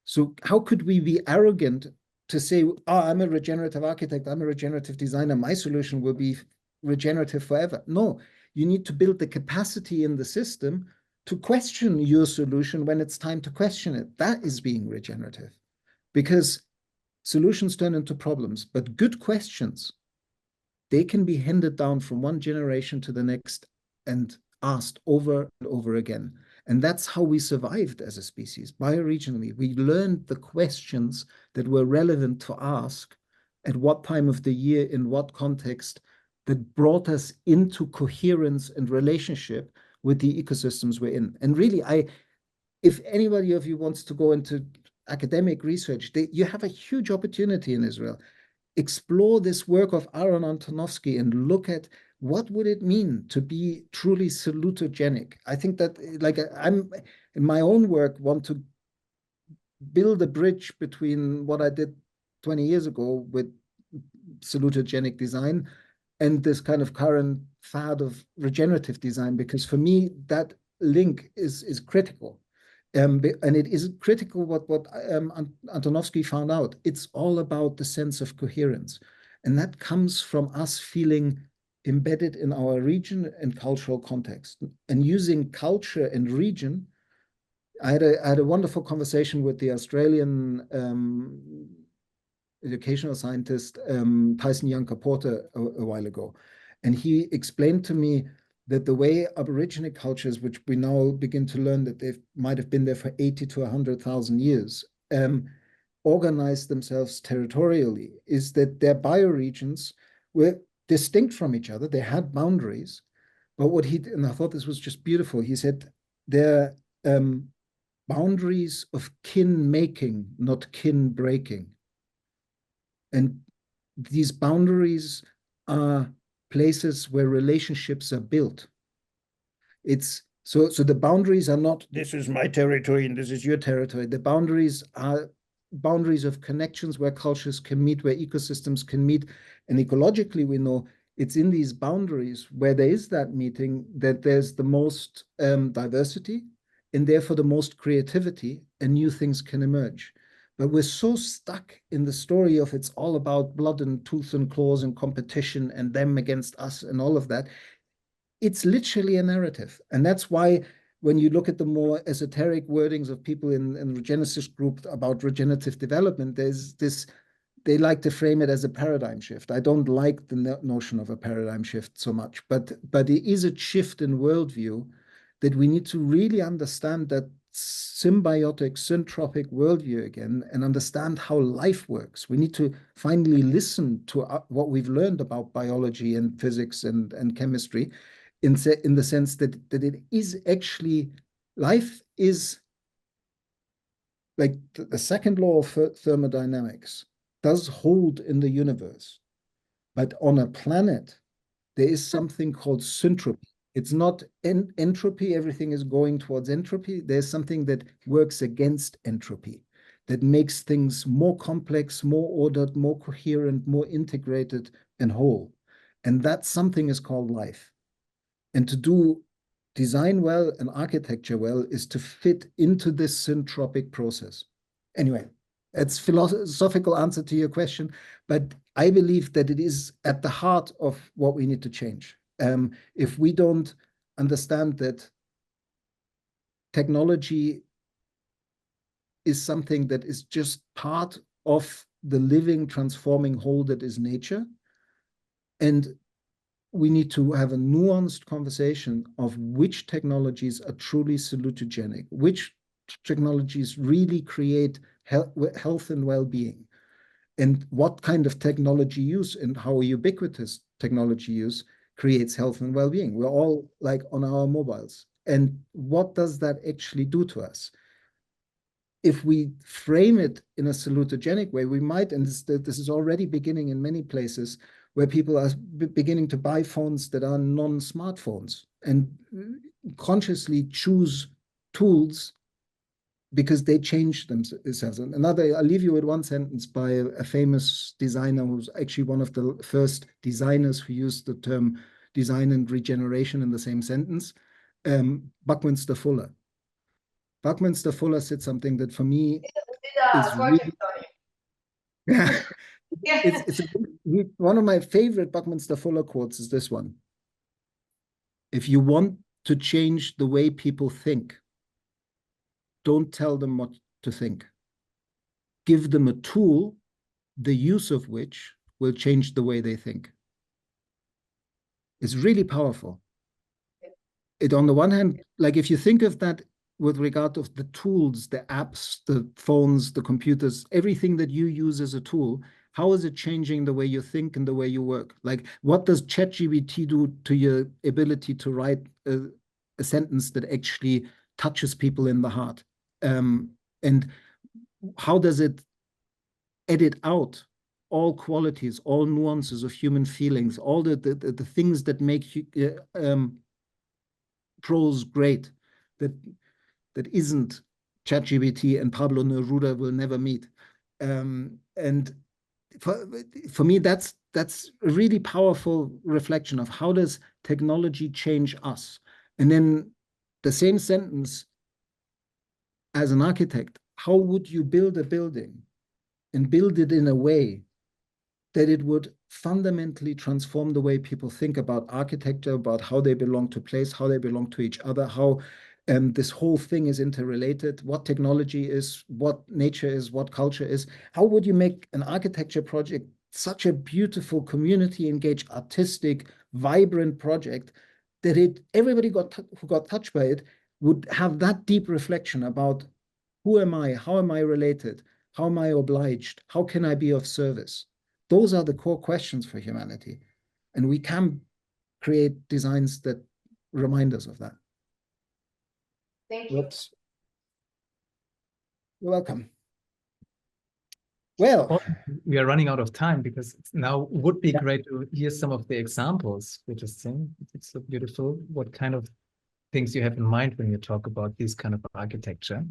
Speaker 3: So how could we be arrogant to say, oh, I'm a regenerative architect, I'm a regenerative designer, my solution will be regenerative forever? No, you need to build the capacity in the system to question your solution when it's time to question it. That is being regenerative, because solutions turn into problems, but good questions, they can be handed down from one generation to the next and asked over and over again. And that's how we survived as a species, bioregionally. We learned the questions that were relevant to ask at what time of the year, in what context, that brought us into coherence and relationship with the ecosystems we're in. And really, if anybody of you wants to go into academic research, you have a huge opportunity in Israel. Explore this work of Aaron Antonovsky and look at what would it mean to be truly salutogenic. I think that, like, I'm in my own work want to build a bridge between what I did 20 years ago with salutogenic design and this kind of current fad of regenerative design, because for me that link is critical. And it is critical what Antonovsky found out. It's all about the sense of coherence. And that comes from us feeling embedded in our region and cultural context. And using culture and region, I had a wonderful conversation with the Australian educational scientist, Tyson Young-Porter, a while ago. And he explained to me that the way Aboriginal cultures, which we now begin to learn that they might have been there for 80 to 100,000 years, organized themselves territorially, is that their bioregions were distinct from each other. They had boundaries. But what and I thought this was just beautiful, he said they're boundaries of kin making, not kin breaking. And these boundaries are places where relationships are built. It's so the boundaries are not, this is my territory and this is your territory. The boundaries are boundaries of connections where cultures can meet, where ecosystems can meet. And ecologically, we know it's in these boundaries where there is that meeting that there's the most diversity and therefore the most creativity, and new things can emerge. But we're so stuck in the story of it's all about blood and tooth and claws and competition and them against us and all of that. It's literally a narrative. And that's why when you look at the more esoteric wordings of people in the regenesis group about regenerative development, there's this, they like to frame it as a paradigm shift. I don't like the notion of a paradigm shift so much, but it is a shift in worldview that we need to really understand that symbiotic, syntropic worldview again and understand how life works. We need to finally listen to what we've learned about biology and physics and chemistry in the sense that it is actually, life is like the second law of thermodynamics does hold in the universe. But on a planet, there is something called syntropy. It's not entropy, everything is going towards entropy. There's something that works against entropy, that makes things more complex, more ordered, more coherent, more integrated and whole. And that something is called life. And to do design well and architecture well is to fit into this syntropic process. Anyway, it's a philosophical answer to your question, but I believe that it is at the heart of what we need to change. If we don't understand that technology is something that is just part of the living, transforming whole that is nature, and we need to have a nuanced conversation of which technologies are truly salutogenic, which technologies really create health and well-being, and what kind of technology use and how ubiquitous technology use creates health and well-being. We're all like on our mobiles. And what does that actually do to us? If we frame it in a salutogenic way, we might, and this is already beginning in many places, where people are beginning to buy phones that are non-smartphones and consciously choose tools because they change themselves. I'll leave you with one sentence by a famous designer who's actually one of the first designers who used the term design and regeneration in the same sentence, Buckminster Fuller. Buckminster Fuller said something that for me is really... it's one of my favorite Buckminster Fuller quotes is this one. If you want to change the way people think, don't tell them what to think. Give them a tool, the use of which will change the way they think. It's really powerful. It, on the one hand, like if you think of that with regard to the tools, the apps, the phones, the computers, everything that you use as a tool, how is it changing the way you think and the way you work? Like, what does ChatGPT do to your ability to write a sentence that actually touches people in the heart? And how does it edit out all qualities, all nuances of human feelings, all the things that make prose great, that isn't ChatGPT and Pablo Neruda will never meet. And for me, that's a really powerful reflection of how does technology change us? And then the same sentence, as an architect, how would you build a building and build it in a way that it would fundamentally transform the way people think about architecture, about how they belong to place, how they belong to each other, how this whole thing is interrelated, what technology is, what nature is, what culture is. How would you make an architecture project such a beautiful, community-engaged, artistic, vibrant project that everybody who got touched by it would have that deep reflection about who am I, how am I related, how am I obliged, how can I be of service? Those are the core questions for humanity. And we can create designs that remind us of that.
Speaker 7: Thank you.
Speaker 3: You're welcome. Well,
Speaker 2: we are running out of time because now would be great to hear some of the examples. Which is it's so beautiful. What kind of things you have in mind when you talk about this kind of architecture?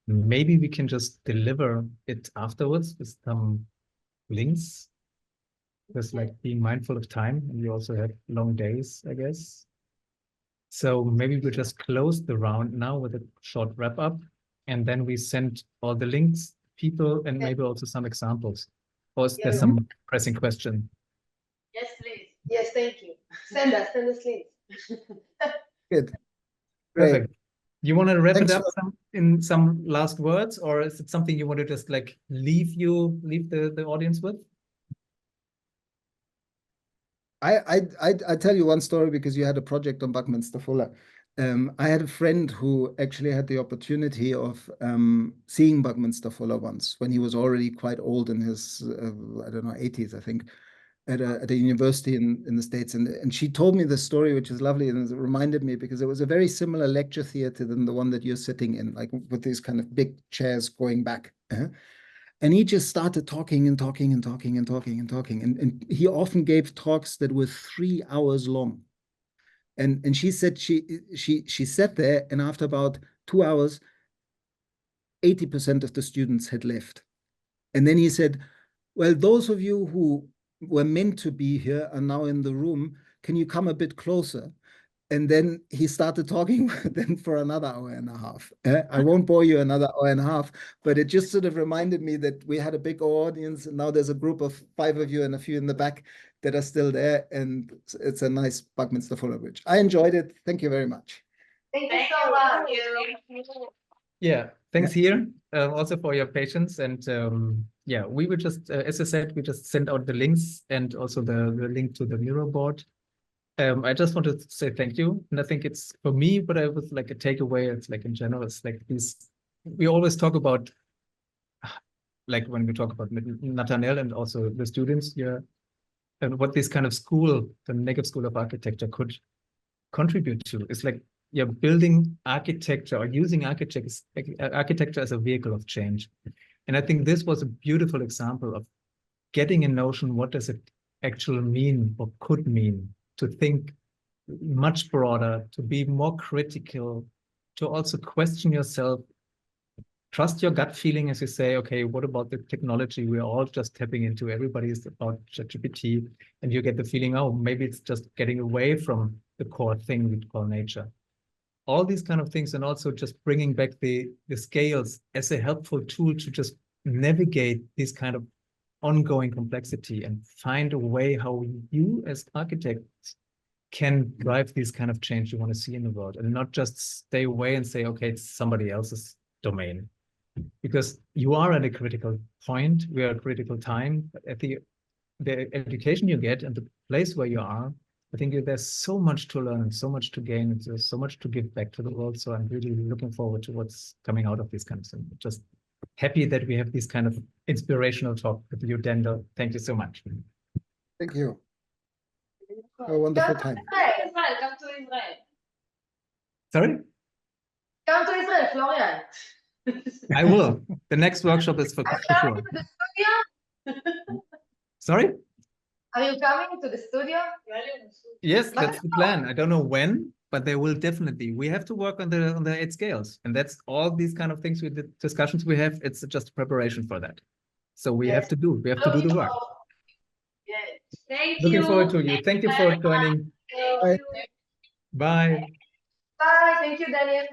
Speaker 2: Maybe we can just deliver it afterwards with some links. Just like being mindful of time, and you also have long days, I guess. So maybe we just close the round now with a short wrap up, and then we send all the links, people, and maybe also some examples. Or is there some pressing question?
Speaker 5: Yes, please.
Speaker 7: Yes, thank you. Send us links.
Speaker 3: good.
Speaker 2: Perfect. You want to wrap
Speaker 3: Thanks
Speaker 2: it up in some last words, or is it something you want to just like leave the audience with?
Speaker 3: I tell you one story because you had a project on Buckminster Fuller. I had a friend who actually had the opportunity of seeing Buckminster Fuller once when he was already quite old in his, I don't know, 80s, I think, at a university in the States. And she told me this story, which is lovely, and it reminded me because it was a very similar lecture theater than the one that you're sitting in, like with these kind of big chairs going back. And he just started talking and talking and talking and talking and talking. And he often gave talks that were 3 hours long. And she said she sat there, and after about 2 hours, 80% of the students had left. And then he said, well, those of you who were meant to be here are now in the room. Can you come a bit closer? And then he started talking then for another hour and a half. I won't bore you another hour and a half, but it just sort of reminded me that we had a big audience, and now there's a group of 5 of you and a few in the back that are still there, and it's a nice Buckminster Fuller Bridge. I enjoyed it. Thank you very much.
Speaker 7: Thank you so much.
Speaker 2: Yeah, thanks here also for your patience. And yeah, we will just, as I said, we just send out the links and also the link to the Miro board. I just wanted to say thank you. And I think it's for me, but I was like a takeaway. It's like in general, it's like these, we always talk about, like when we talk about Nathaniel and also the students here, and what this kind of school, the NEGEV School of Architecture, could contribute to. It's like you're building architecture or using architecture as a vehicle of change. And I think this was a beautiful example of getting a notion, what does it actually mean or could mean, to think much broader, to be more critical, to also question yourself, trust your gut feeling as you say, okay, what about the technology? We're all just tapping into, everybody's about ChatGPT, and you get the feeling, oh, maybe it's just getting away from the core thing we call nature. All these kind of things, and also just bringing back the scales as a helpful tool to just navigate this kind of ongoing complexity and find a way how you as architects can drive this kind of change you want to see in the world, and not just stay away and say, okay, it's somebody else's domain. Because you are at a critical point, we are at a critical time. At the education you get and the place where you are I think there's so much to learn, so much to gain, and there's so much to give back to the world. So I'm really looking forward to what's coming out of these kind of things. Just happy that we have this kind of inspirational talk with you, Daniel. Thank you so much.
Speaker 3: Thank you. A wonderful time.
Speaker 4: Israel, come to Israel.
Speaker 2: Sorry?
Speaker 7: Come to Israel, Florian.
Speaker 2: I will. The next workshop is for
Speaker 7: Are you
Speaker 2: sure.
Speaker 7: coming to the studio?
Speaker 2: Sorry?
Speaker 7: Are you coming to the studio?
Speaker 2: Yes, that's the plan. I don't know when, but there will definitely. We have to work on the 8 scales, and that's all these kind of things with the discussions we have. It's just preparation for that. So we have to do the work.
Speaker 5: Yes.
Speaker 4: Thank
Speaker 2: Looking
Speaker 4: you.
Speaker 2: forward to you. Thank you for joining.
Speaker 7: Bye.
Speaker 2: Bye.
Speaker 7: Bye. Thank you, Daniel.